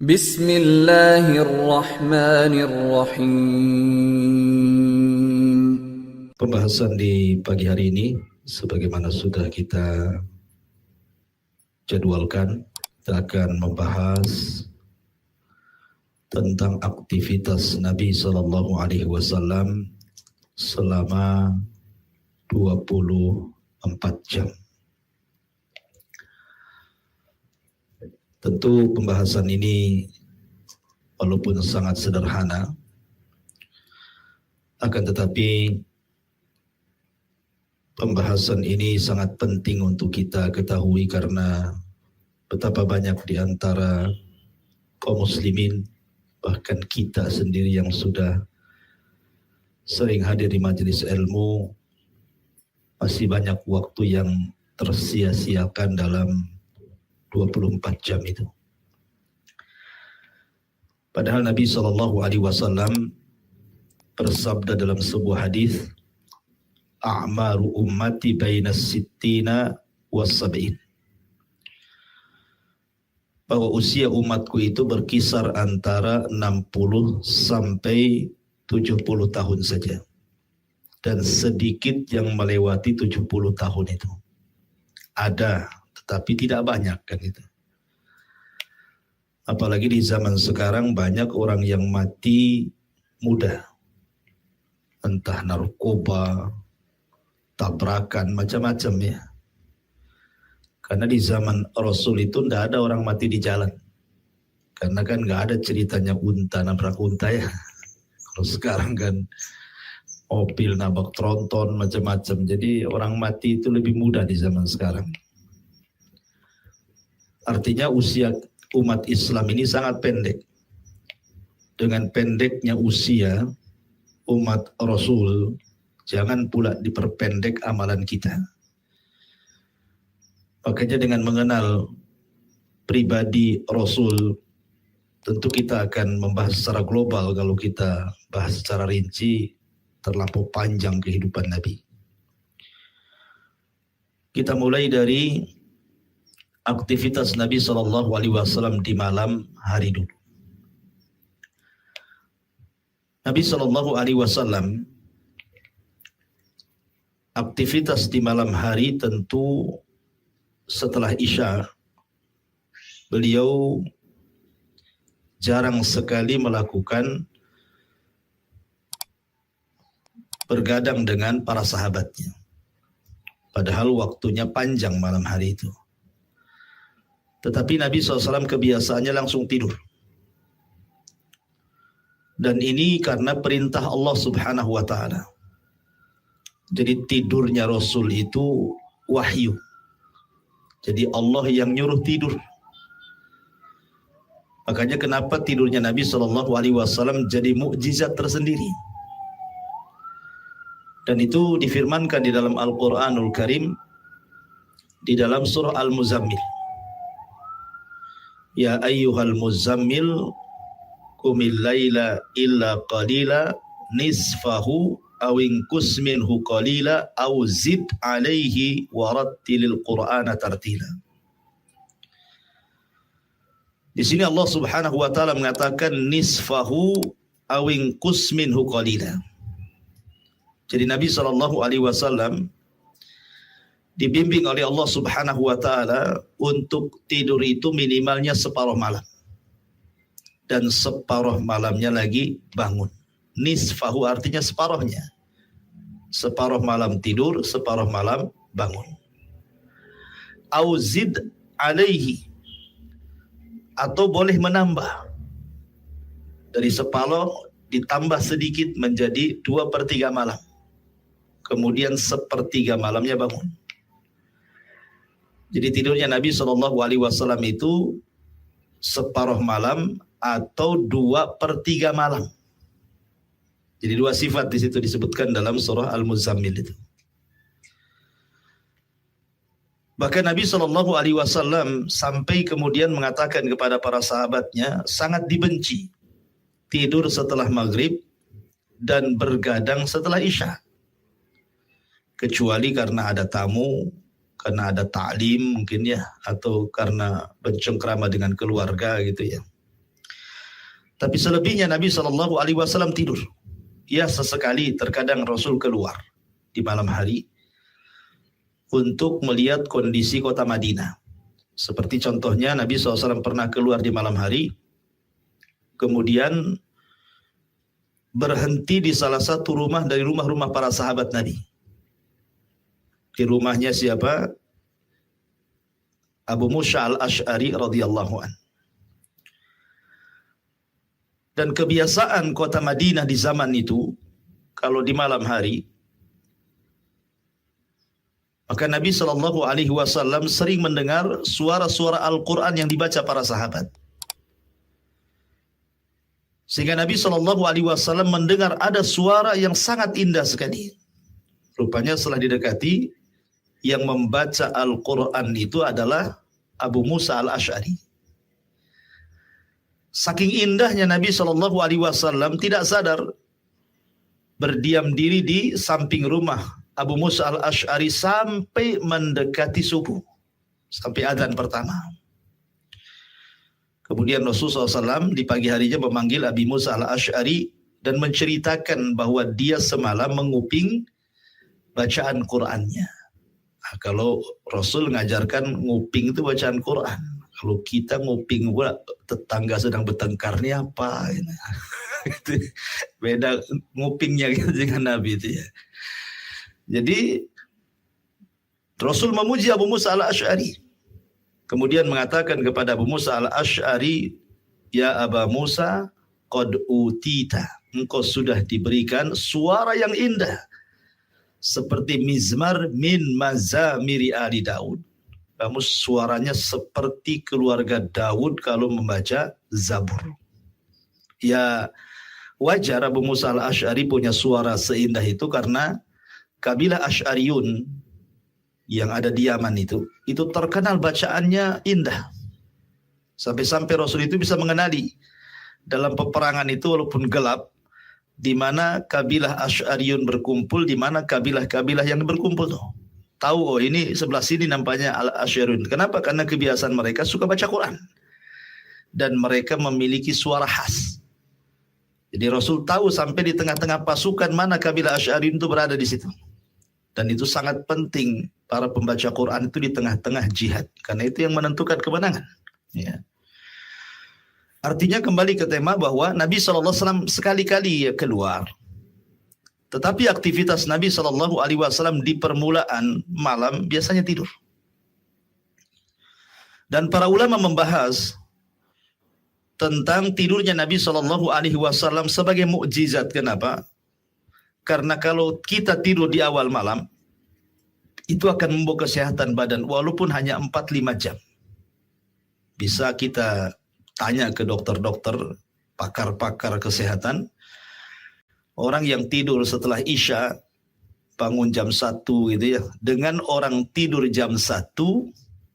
Bismillahirrahmanirrahim. Pembahasan di pagi hari ini, sebagaimana sudah kita jadwalkan, kita akan membahas tentang aktivitas Nabi Sallallahu Alaihi Wasallam selama 24 jam. Tentu pembahasan ini walaupun sangat sederhana, akan tetapi pembahasan ini sangat penting untuk kita ketahui karena betapa banyak di antara kaum muslimin, bahkan kita sendiri yang sudah sering hadir di majelis ilmu, masih banyak waktu yang tersia-siakan dalam 24 jam itu. Padahal Nabi SAW bersabda dalam sebuah hadis, a'maru ummati bainas sittina was-sab'in, bahwa usia umatku itu berkisar antara 60 sampai 70 tahun saja, dan sedikit yang melewati 70 tahun itu. Ada, tetapi tidak banyak kan itu. Apalagi di zaman sekarang banyak orang yang mati muda, entah narkoba, tabrakan, macam-macam ya. Karena di zaman Rasul itu tidak ada orang mati di jalan, karena kan nggak ada ceritanya unta nabrak unta ya. Kalau sekarang kan mobil nabrak tronton, macam-macam. Jadi orang mati itu lebih mudah di zaman sekarang. Artinya usia umat Islam ini sangat pendek. Dengan pendeknya usia umat Rasul, jangan pula diperpendek amalan kita. Makanya dengan mengenal pribadi Rasul, tentu kita akan membahas secara global. Kalau kita bahas secara rinci, terlampau panjang kehidupan Nabi. Kita mulai dari aktivitas Nabi SAW di malam hari dulu. Nabi SAW aktivitas di malam hari tentu setelah Isya, beliau jarang sekali melakukan bergadang dengan para sahabatnya. Padahal waktunya panjang malam hari itu. Tetapi Nabi SAW kebiasaannya langsung tidur. Dan ini karena perintah Allah Subhanahu wa Ta'ala. Jadi tidurnya Rasul itu wahyu. Jadi Allah yang nyuruh tidur. Makanya kenapa tidurnya Nabi SAW jadi mukjizat tersendiri. Dan itu difirmankan di dalam Al-Quranul Karim, di dalam surah Al-Muzammil. Ya ayyuhal muzammil qumil laila illa qalila nisfahu aw inqus minhu qalila aw zid alaihi warattilil qur'ana tartila. Di sini Allah Subhanahu wa taala mengatakan nisfahu aw inqus minhu qalila. Jadi Nabi SAW dibimbing oleh Allah Subhanahu wa Ta'ala untuk tidur itu minimalnya separuh malam, dan separuh malamnya lagi bangun. Nisfahu artinya separuhnya, separuh malam tidur, separuh malam bangun. Auzid alaihi, atau boleh menambah dari separuh ditambah sedikit menjadi 2/3 malam, kemudian 1/3 malamnya bangun. Jadi tidurnya Nabi SAW itu separuh malam atau 2/3 malam. Jadi dua sifat di situ disebutkan dalam surah Al-Muzammil itu. Bahkan Nabi SAW sampai kemudian mengatakan kepada para sahabatnya, sangat dibenci tidur setelah maghrib dan bergadang setelah Isya. Kecuali karena ada tamu, karena ada ta'lim mungkin ya, atau karena bercengkrama dengan keluarga gitu ya. Tapi selebihnya Nabi SAW tidur. Ya, sesekali terkadang Rasul keluar di malam hari untuk melihat kondisi kota Madinah. Seperti contohnya Nabi SAW pernah keluar di malam hari, kemudian berhenti di salah satu rumah dari rumah-rumah para sahabat Nabi. Di rumahnya siapa? Abu Musa al-Ash'ari radhiyallahu an. Dan kebiasaan kota Madinah di zaman itu, kalau di malam hari, maka Nabi SAW sering mendengar suara-suara Al-Quran yang dibaca para sahabat. Sehingga Nabi SAW mendengar ada suara yang sangat indah sekali. Rupanya setelah didekati, yang membaca Al-Quran itu adalah Abu Musa al-Ash'ari. Saking indahnya Nabi SAW tidak sadar berdiam diri di samping rumah Abu Musa al-Ash'ari sampai mendekati subuh, sampai adzan pertama. Kemudian Rasulullah SAW di pagi harinya memanggil Abi Musa al-Ash'ari dan menceritakan bahwa dia semalam menguping bacaan Qur'annya. Nah, kalau Rasul mengajarkan nguping itu bacaan Qur'an. Kalau kita nguping pula tetangga sedang bertengkar ini apa? Itu beda ngupingnya gitu dengan Nabi itu ya. Jadi Rasul memuji Abu Musa al-Ash'ari. Kemudian mengatakan kepada Abu Musa al-Ash'ari, "Ya Aba Musa, qad utita." Engkau sudah diberikan suara yang indah seperti mizmar min mazamiri ali Daud. Kamu suaranya seperti keluarga Daud kalau membaca Zabur. Ya, wajar Abu Musa al-Ash'ari punya suara seindah itu karena kabilah Asy'ariyun yang ada di Yaman itu terkenal bacaannya indah. Sampai-sampai Rasul itu bisa mengenali dalam peperangan itu walaupun gelap, di mana kabilah Asy'ariyun berkumpul, di mana kabilah-kabilah yang berkumpul tuh. Tahu, oh ini sebelah sini nampaknya Al-Asy'ariyun. Kenapa? Karena kebiasaan mereka suka baca Quran. Dan mereka memiliki suara khas. Jadi Rasul tahu sampai di tengah-tengah pasukan mana kabilah Asy'ariyun itu berada di situ. Dan itu sangat penting para pembaca Quran itu di tengah-tengah jihad. Karena itu yang menentukan kemenangan. Ya. Artinya kembali ke tema bahwa Nabi SAW sekali-kali keluar. Tetapi aktivitas Nabi SAW di permulaan malam biasanya tidur. Dan para ulama membahas tentang tidurnya Nabi SAW sebagai mukjizat. Kenapa? Karena kalau kita tidur di awal malam, itu akan membawa kesehatan badan walaupun hanya 4-5 jam. Bisa kita tanya ke dokter-dokter, pakar-pakar kesehatan. Orang yang tidur setelah Isya bangun jam 1 gitu ya, dengan orang tidur jam 1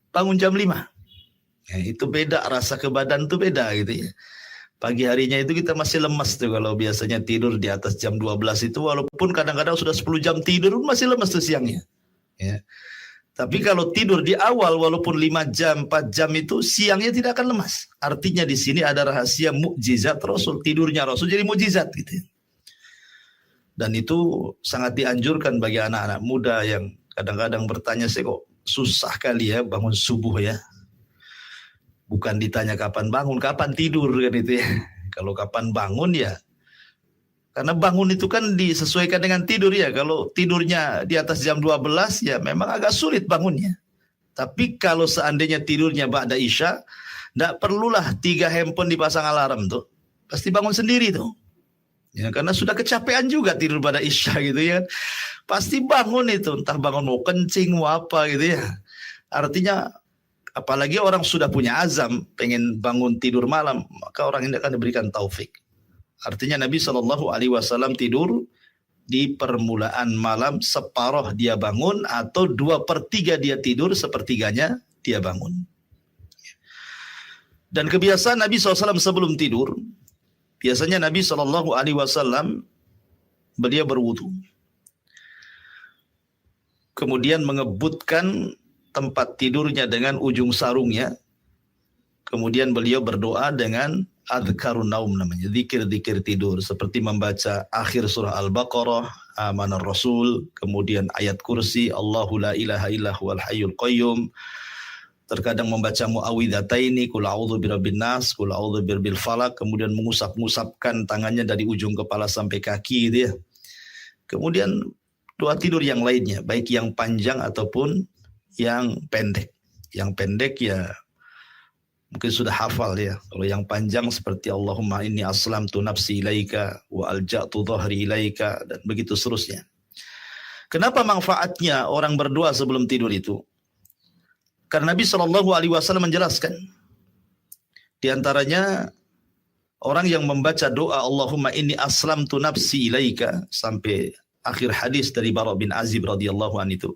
bangun jam 5. Ya, itu beda, rasa ke badan itu beda gitu ya. Pagi harinya itu kita masih lemas tuh kalau biasanya tidur di atas jam 12 itu, walaupun kadang-kadang sudah 10 jam tidur masih lemas tuh siangnya. Ya. Tapi kalau tidur di awal walaupun 5 jam, 4 jam itu siangnya tidak akan lemas. Artinya di sini ada rahasia mukjizat Rasul, tidurnya Rasul jadi mukjizat gitu. Dan itu sangat dianjurkan bagi anak-anak muda yang kadang-kadang bertanya, saya kok susah kali ya bangun subuh ya. Bukan ditanya kapan bangun, kapan tidur kan itu ya. Kalau kapan bangun ya, karena bangun itu kan disesuaikan dengan tidur ya. Kalau tidurnya di atas jam 12 ya memang agak sulit bangunnya. Tapi kalau seandainya tidurnya ba'da Isya, tidak perlulah 3 handphone dipasang alarm tuh. Pasti bangun sendiri tuh. Ya, karena sudah kecapean juga tidur pada Isya gitu ya. Pasti bangun itu, entah bangun mau kencing, mau apa gitu ya. Artinya apalagi orang sudah punya azam pengen bangun tidur malam, maka orang ini akan diberikan taufik. Artinya Nabi SAW tidur di permulaan malam, separuh dia bangun atau 2/3 dia tidur, sepertiganya dia bangun. Dan kebiasaan Nabi SAW sebelum tidur, biasanya Nabi SAW beliau berwudu, kemudian mengebutkan tempat tidurnya dengan ujung sarungnya, kemudian beliau berdoa dengan adhkarun naum namanya, zikir-zikir tidur seperti membaca akhir surah Al-Baqarah, Amanar Rasul, kemudian ayat kursi, Allahu la ilaha illa huwal hayyul qayyum. Terkadang membaca muawwidzataini, qul a'udzu birabbin nas, qul a'udzu birabbil falaq, kemudian mengusap-ngusapkan tangannya dari ujung kepala sampai kaki gitu ya. Kemudian doa tidur yang lainnya, baik yang panjang ataupun yang pendek. Yang pendek ya mungkin sudah hafal ya. Kalau yang panjang seperti Allahumma inni aslamtu nafsi ilaika wa alja'tu dhahri ilaika, dan begitu seterusnya. Kenapa manfaatnya orang berdoa sebelum tidur itu? Karena Nabi SAW menjelaskan, di antaranya orang yang membaca doa Allahumma inni aslamtu nafsi ilaika sampai akhir hadis dari Bara bin Azib radhiyallahu anhu itu.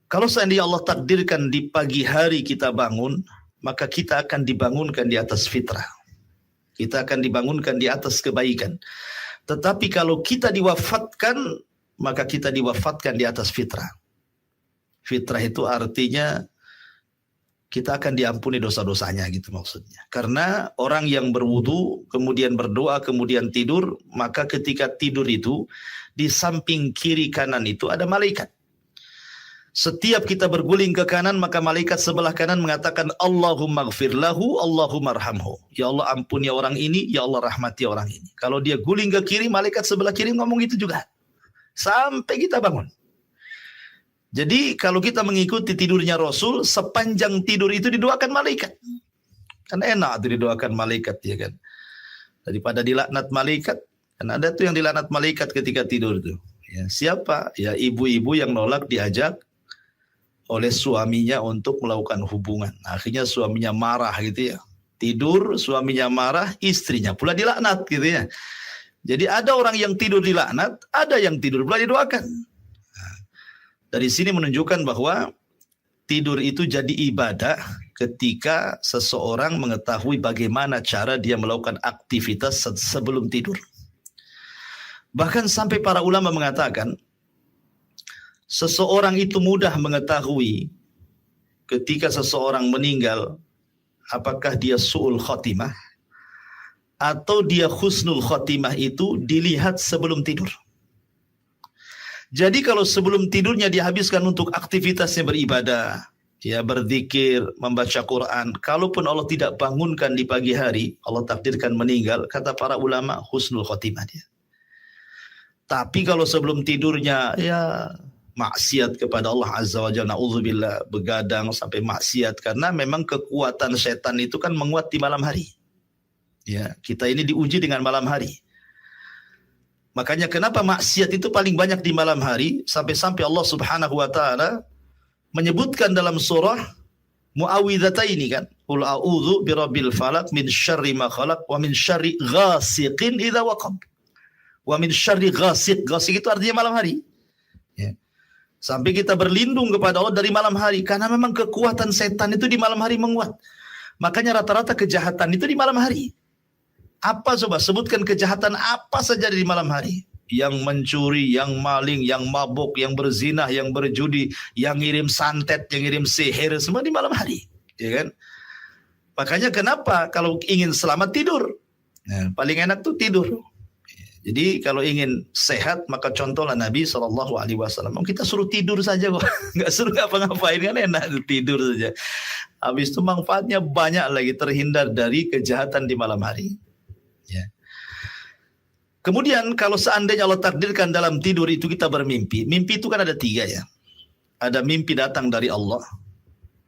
Kalau seandainya Allah takdirkan di pagi hari kita bangun, maka kita akan dibangunkan di atas fitrah. Kita akan dibangunkan di atas kebaikan. Tetapi kalau kita diwafatkan, maka kita diwafatkan di atas fitrah. Fitrah itu artinya kita akan diampuni dosa-dosanya gitu maksudnya. Karena orang yang berwudu, kemudian berdoa, kemudian tidur, maka ketika tidur itu, di samping kiri kanan itu ada malaikat. Setiap kita berguling ke kanan, maka malaikat sebelah kanan mengatakan Allahumma gfir lahu, Allahumma arhamhu. Ya Allah ampuni orang ini, ya Allah rahmati orang ini. Kalau dia guling ke kiri, malaikat sebelah kiri ngomong itu juga. Sampai kita bangun. Jadi kalau kita mengikuti tidurnya Rasul, sepanjang tidur itu didoakan malaikat. Kan enak itu didoakan malaikat ya kan. Daripada dilaknat malaikat, kan ada tuh yang dilaknat malaikat ketika tidur tuh. Ya, siapa? Ya ibu-ibu yang nolak diajak oleh suaminya untuk melakukan hubungan. Akhirnya suaminya marah gitu ya. Tidur, suaminya marah, istrinya pula dilaknat gitu ya. Jadi ada orang yang tidur dilaknat, ada yang tidur pula didoakan. Dari sini menunjukkan bahwa tidur itu jadi ibadah ketika seseorang mengetahui bagaimana cara dia melakukan aktivitas sebelum tidur. Bahkan sampai para ulama mengatakan, seseorang itu mudah mengetahui ketika seseorang meninggal, apakah dia su'ul khotimah atau dia husnul khotimah itu dilihat sebelum tidur. Jadi kalau sebelum tidurnya dihabiskan untuk aktivitasnya beribadah, ya berzikir, membaca Quran, kalaupun Allah tidak bangunkan di pagi hari, Allah takdirkan meninggal, kata para ulama husnul khotimah dia. Tapi kalau sebelum tidurnya ya maksiat kepada Allah Azza wa Jalla, na'udzubillah, begadang sampai maksiat, karena memang kekuatan setan itu kan menguat di malam hari. Ya, kita ini diuji dengan malam hari. Makanya kenapa maksiat itu paling banyak di malam hari, sampai-sampai Allah Subhanahu wa taala menyebutkan dalam surah Muawwidzataini kan, qul a'udzu birabbil falaq min syarri ma khalaq wa min syarri ghasiqin idza waqab. Wa min syarri ghasiq. Ghasiq itu artinya malam hari. Ya. Sampai kita berlindung kepada Allah dari malam hari, karena memang kekuatan setan itu di malam hari menguat. Makanya rata-rata kejahatan itu di malam hari. Apa coba? Sebutkan kejahatan apa saja di malam hari. Yang mencuri, yang maling, yang mabuk, yang berzinah, yang berjudi, yang ngirim santet, yang ngirim sihir, semua di malam hari. Ya kan? Makanya kenapa kalau ingin selamat tidur? Nah, paling enak tuh tidur. Jadi kalau ingin sehat, maka contohlah Nabi SAW. Kita suruh tidur saja kok. Nggak suruh ngapa-ngapain, kan enak tidur saja. Habis itu manfaatnya banyak lagi, terhindar dari kejahatan di malam hari. Ya. Kemudian kalau seandainya Allah takdirkan dalam tidur itu kita bermimpi. Mimpi itu kan ada 3 ya. Ada mimpi datang dari Allah,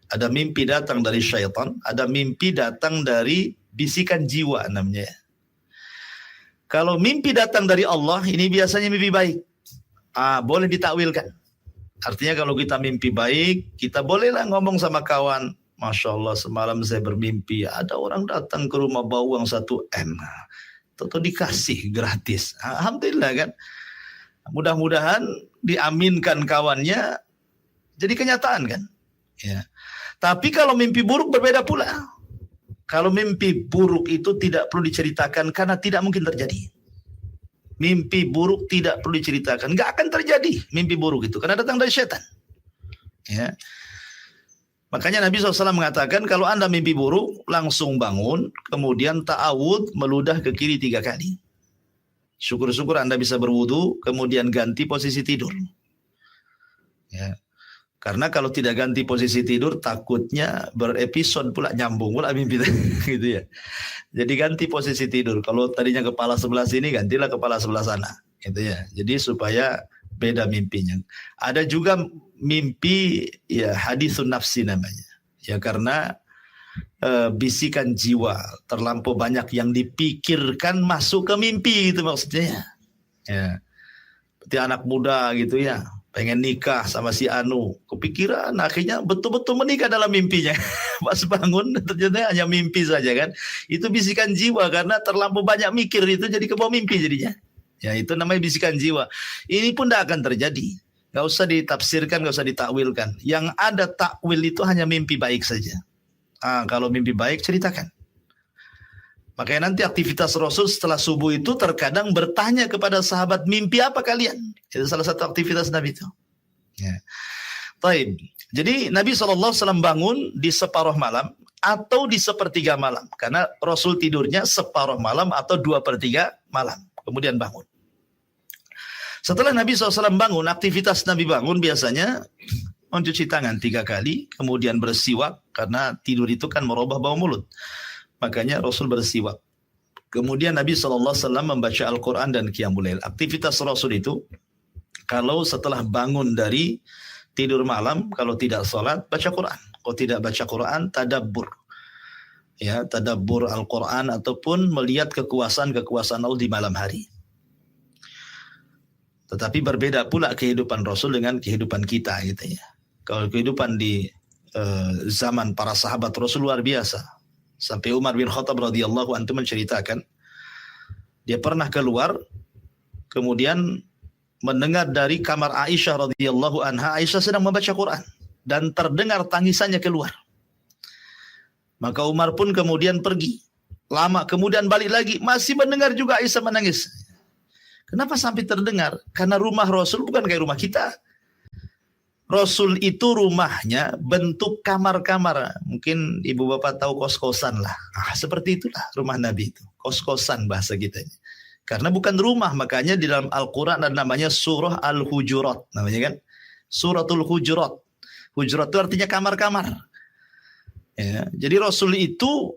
ada mimpi datang dari syaitan, ada mimpi datang dari bisikan jiwa namanya. Kalau mimpi datang dari Allah, ini biasanya mimpi baik. Boleh ditakwilkan. Artinya kalau kita mimpi baik, kita bolehlah ngomong sama kawan, Masya Allah semalam saya bermimpi ada orang datang ke rumah bawa uang 1 M. Tentu dikasih gratis. Alhamdulillah kan. Mudah-mudahan diaminkan kawannya jadi kenyataan kan. Ya. Tapi kalau mimpi buruk berbeda pula. Kalau mimpi buruk itu tidak perlu diceritakan karena tidak mungkin terjadi. Mimpi buruk tidak perlu diceritakan, nggak akan terjadi mimpi buruk itu karena datang dari setan. Ya. Makanya Nabi SAW mengatakan kalau Anda mimpi buruk, langsung bangun, kemudian ta'awud, meludah ke kiri 3 kali. Syukur-syukur Anda bisa berwudu, kemudian ganti posisi tidur. Ya. Karena kalau tidak ganti posisi tidur, takutnya berepisode pula, nyambung pula mimpi gitu ya. Jadi ganti posisi tidur. Kalau tadinya kepala sebelah sini, gantilah kepala sebelah sana. Gitu ya. Jadi supaya beda mimpinya. Ada juga mimpi ya hadisun nafsi namanya. Ya karena bisikan jiwa, terlampau banyak yang dipikirkan masuk ke mimpi itu maksudnya. Ya. Seperti anak muda gitu ya, pengen nikah sama si Anu, kepikiran akhirnya betul-betul menikah dalam mimpinya. Pas bangun ternyata hanya mimpi saja kan. Itu bisikan jiwa karena terlampau banyak mikir itu jadi kebawa mimpi jadinya. Ya itu namanya bisikan jiwa. Ini pun tidak akan terjadi. Gak usah ditafsirkan, gak usah ditakwilkan. Yang ada takwil itu hanya mimpi baik saja. Kalau mimpi baik ceritakan. Makanya nanti aktivitas Rasul setelah subuh itu terkadang bertanya kepada sahabat, mimpi apa kalian? Itu salah satu aktivitas Nabi itu. Ya. Taib. Jadi Nabi SAW bangun di separuh malam atau di sepertiga malam. Karena Rasul tidurnya separuh malam atau 2/3 malam. Kemudian bangun. Setelah Nabi SAW bangun, aktivitas Nabi bangun biasanya mencuci tangan 3 kali, kemudian bersiwak, karena tidur itu kan merubah bau mulut. Makanya Rasul bersiwak. Kemudian Nabi SAW membaca Al-Quran dan Qiyamul Lail. Aktivitas Rasul itu, kalau setelah bangun dari tidur malam, kalau tidak sholat, baca Quran. Kalau tidak baca Quran, tadabbur. Ya, tadabbur Al-Quran ataupun melihat kekuasaan-kekuasaan Allah di malam hari. Tetapi berbeda pula kehidupan Rasul dengan kehidupan kita gitu ya. Kalau kehidupan di zaman para sahabat Rasul luar biasa. Sampai Umar bin Khattab radhiyallahu anhu menceritakan, dia pernah keluar, kemudian mendengar dari kamar Aisyah radhiyallahu anha, Aisyah sedang membaca Quran dan terdengar tangisannya keluar. Maka Umar pun kemudian pergi. Lama kemudian balik lagi, masih mendengar juga Aisyah menangis. Kenapa sampai terdengar? Karena rumah Rasul bukan kayak rumah kita. Rasul itu rumahnya bentuk kamar-kamar. Mungkin ibu bapak tahu kos-kosan lah. Seperti itulah rumah Nabi itu. Kos-kosan bahasa kita. Karena bukan rumah, makanya di dalam Al-Quran ada namanya surah Al-Hujurat. Namanya kan? Suratul Hujurat. Hujurat itu artinya kamar-kamar. Ya, jadi Rasul itu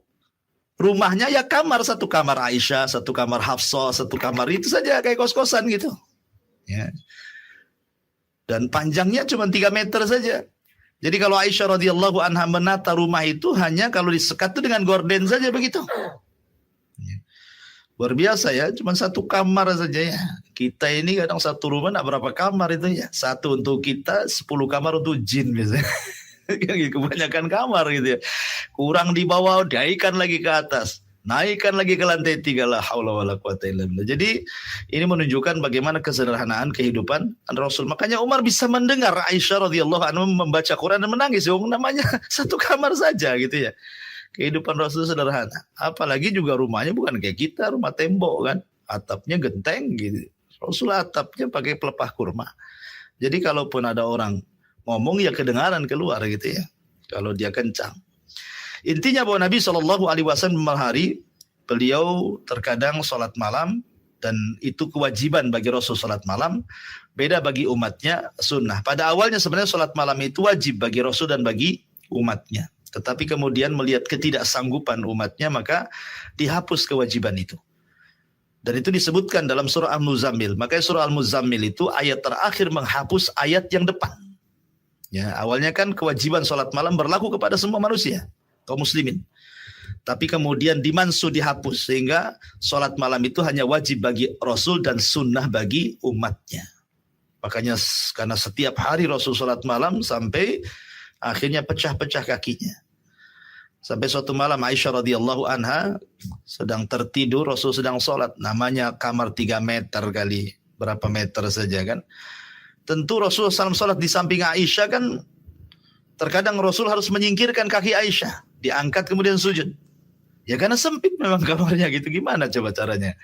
rumahnya ya kamar, satu kamar Aisyah, satu kamar Hafsah, satu kamar itu saja kayak kos-kosan gitu. Ya. Dan panjangnya cuma 3 meter saja. Jadi kalau Aisyah radhiyallahu anha menata rumah itu hanya kalau disekat itu dengan gorden saja begitu. Ya. Luar biasa ya, cuma satu kamar saja ya. Kita ini kadang satu rumah enggak berapa kamar itu ya. Satu untuk kita, 10 kamar untuk jin biasanya. Kebanyakan kamar gitu ya. Kurang di bawah, naikkan lagi ke atas, naikkan lagi ke lantai 3, la haula wala quwata illa billah. Jadi ini menunjukkan bagaimana kesederhanaan kehidupan Rasul. Makanya Umar bisa mendengar Aisyah radhiyallahu anha membaca Quran dan menangis. Namanya satu kamar saja gitu ya. Kehidupan Rasul sederhana. Apalagi juga rumahnya bukan kayak kita, rumah tembok kan, atapnya genteng gitu. Rasul atapnya pakai pelepah kurma. Jadi kalaupun ada orang ngomong ya kedengaran keluar gitu ya. Kalau dia kencang. Intinya bahwa Nabi SAW malam hari beliau terkadang sholat malam dan itu kewajiban bagi Rasul sholat malam. Beda bagi umatnya sunnah. Pada awalnya sebenarnya sholat malam itu wajib bagi Rasul dan bagi umatnya. Tetapi kemudian melihat ketidaksanggupan umatnya maka dihapus kewajiban itu. Dan itu disebutkan dalam surah Al-Muzammil. Makanya surah Al-Muzammil itu ayat terakhir menghapus ayat yang depan. Ya, awalnya kan kewajiban sholat malam berlaku kepada semua manusia, kaum muslimin. Tapi kemudian dimansuh, dihapus, sehingga sholat malam itu hanya wajib bagi Rasul dan sunnah bagi umatnya. Makanya karena setiap hari Rasul sholat malam sampai akhirnya pecah-pecah kakinya. Sampai suatu malam Aisyah radhiyallahu anha sedang tertidur, Rasul sedang sholat. Namanya kamar 3 meter kali berapa meter saja kan. Tentu Rasul SAW sholat di samping Aisyah kan, terkadang Rasul harus menyingkirkan kaki Aisyah, diangkat kemudian sujud. Ya karena sempit memang kamarnya gitu, gimana coba caranya.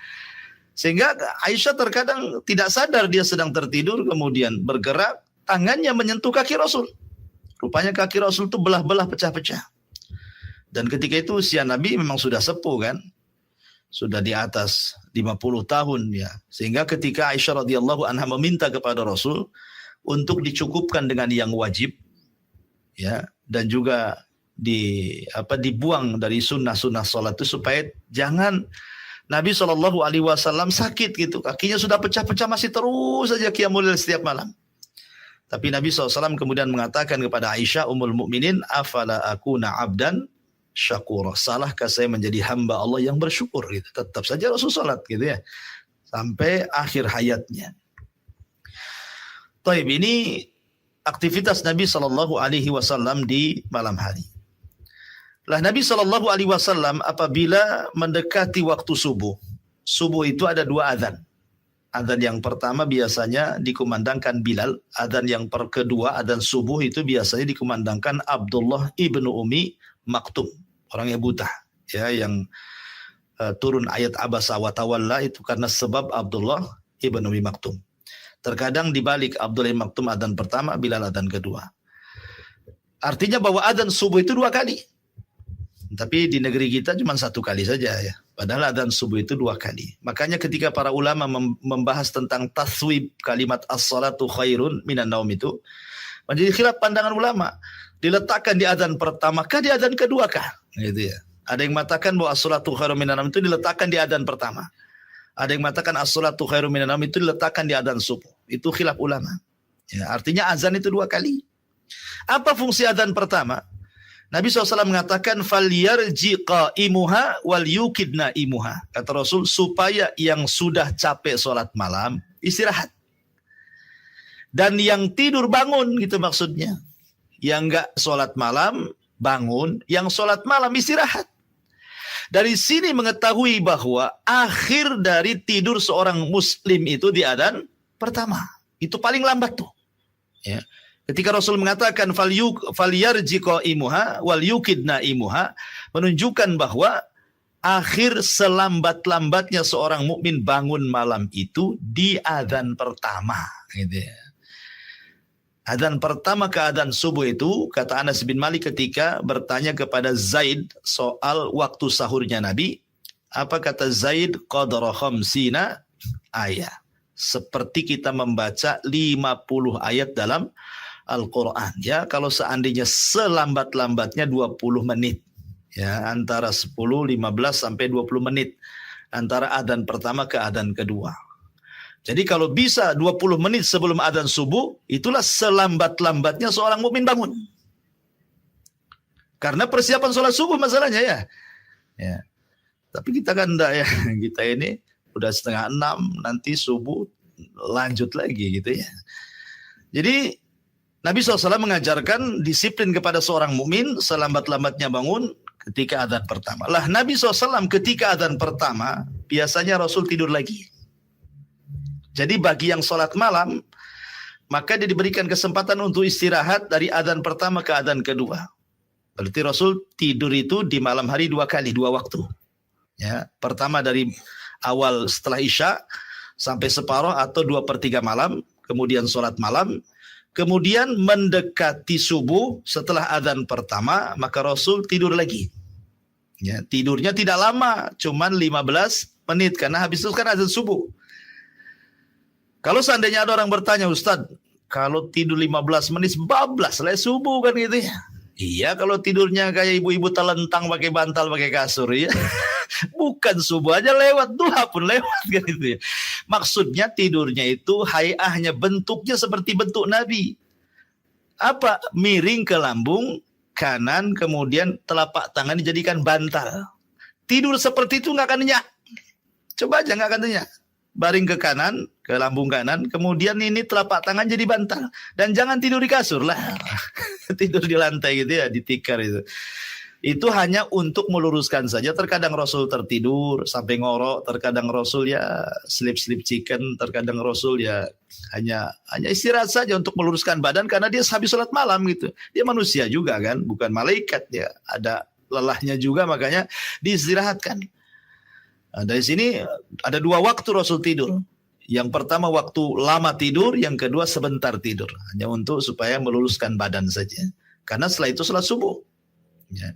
Sehingga Aisyah terkadang tidak sadar dia sedang tertidur, kemudian bergerak, tangannya menyentuh kaki Rasul. Rupanya kaki Rasul itu belah-belah, pecah-pecah. Dan ketika itu usia Nabi memang sudah sepuh kan. Sudah di atas 50 tahun ya. Sehingga ketika Aisyah radhiyallahu anha meminta kepada Rasul untuk dicukupkan dengan yang wajib ya, dan juga dibuang dari sunnah-sunnah salat itu supaya jangan Nabi SAW sakit gitu. Kakinya sudah pecah-pecah masih terus saja qiyamul lail setiap malam. Tapi Nabi SAW kemudian mengatakan kepada Aisyah ummul mukminin, afala akuna abdan syakura. Salahkah saya menjadi hamba Allah yang bersyukur gitu. Tetap saja Rasul salat gitu ya. Sampai akhir hayatnya. Taib, ini aktivitas Nabi SAW di malam hari. Lah Nabi SAW apabila mendekati waktu subuh. Subuh itu ada 2 azan. Adzan yang pertama biasanya dikumandangkan Bilal. Adzan yang kedua, adzan subuh itu biasanya dikumandangkan Abdullah ibnu Umi Maktum. Orang yang buta. Ya, yang turun ayat Abasa wa Tawalla itu karena sebab Abdullah ibnu Umi Maktum. Terkadang dibalik, Abdullah ibnu Maktum adzan pertama, Bilal adzan kedua. Artinya bahwa adzan subuh itu 2 kali. Tapi di negeri kita cuma 1 kali saja ya. Padahal adzan subuh itu 2 kali. Makanya ketika para ulama membahas tentang taswib kalimat as-salatu khairun minan naum itu, menjadi khilaf pandangan ulama. Diletakkan di adzan pertama kah, di adzan kedua kah? Gitu ya. Ada yang mengatakan bahwa as-salatu khairun minan naum itu diletakkan di adzan pertama. Ada yang mengatakan as-salatu khairun minan naum itu diletakkan di adzan subuh. Itu khilaf ulama. Ya, artinya azan itu 2 kali. Apa fungsi adzan pertama? Nabi SAW mengatakan falyarji qaimuha wal yukidna imuha. Kata Rasul, supaya yang sudah capek sholat malam istirahat. Dan yang tidur bangun, gitu maksudnya. Yang enggak sholat malam bangun, yang sholat malam istirahat. Dari sini mengetahui bahwa akhir dari tidur seorang muslim itu di adzan pertama. Itu paling lambat tuh. Ya. Ketika Rasul mengatakan falyarji qaimuha wal yukidna imuha, menunjukkan bahwa akhir selambat-lambatnya seorang mukmin bangun malam itu di adzan pertama gitu ya. Adzan pertama ke adzan subuh itu, kata Anas bin Malik ketika bertanya kepada Zaid soal waktu sahurnya Nabi, apa kata Zaid? Qadra khamsina ayat. Seperti kita membaca 50 ayat dalam Al-Quran. Ya, kalau seandainya selambat-lambatnya 20 menit. Ya, antara 10, 15 sampai 20 menit. Antara adzan pertama ke adzan kedua. Jadi kalau bisa 20 menit sebelum adzan subuh, itulah selambat-lambatnya seorang mukmin bangun. Karena persiapan sholat subuh masalahnya ya. Ya. Tapi kita kan enggak ya. Kita ini udah 5:30 nanti subuh lanjut lagi gitu ya. Jadi Nabi SAW mengajarkan disiplin kepada seorang mukmin selambat-lambatnya bangun ketika adzan pertama. Lah Nabi SAW ketika adzan pertama biasanya Rasul tidur lagi. Jadi bagi yang sholat malam maka dia diberikan kesempatan untuk istirahat dari adzan pertama ke adzan kedua. Berarti Rasul tidur itu di malam hari 2 kali, 2 waktu. Ya, pertama dari awal setelah Isya sampai separuh atau 2/3 malam, kemudian sholat malam. Kemudian mendekati subuh setelah adzan pertama, maka Rasul tidur lagi. Ya, tidurnya tidak lama, cuman 15 menit karena habis itu kan adzan subuh. Kalau seandainya ada orang bertanya, Ustadz, kalau tidur 15 menit bablas lah subuh kan gitu ya. Iya, kalau tidurnya kayak ibu-ibu telentang pakai bantal, pakai kasur ya. Bukan subuh aja lewat, duha pun lewat kan itu ya. Maksudnya tidurnya itu hayahnya, bentuknya seperti bentuk Nabi. Apa? Miring ke lambung kanan, kemudian telapak tangan dijadikan bantal. Tidur seperti itu nggak akan nyenyak. Coba aja nggak akan nyenyak. Baring ke kanan, ke lambung kanan, kemudian ini telapak tangan jadi bantal. Dan jangan tidur di kasur lah. Tidur di lantai gitu ya, di tikar itu. Itu hanya untuk meluruskan saja. Terkadang Rasul tertidur sampai ngorok, terkadang Rasul ya sleep chicken, terkadang Rasul ya hanya istirahat saja untuk meluruskan badan karena dia habis sholat malam gitu. Dia manusia juga kan, bukan malaikat ya. Ada lelahnya juga makanya diistirahatkan. Nah, dari sini ada 2 waktu Rasul tidur. Yang pertama waktu lama tidur, yang kedua sebentar tidur. Hanya untuk supaya meluruskan badan saja. Karena setelah itu sholat subuh. Ya.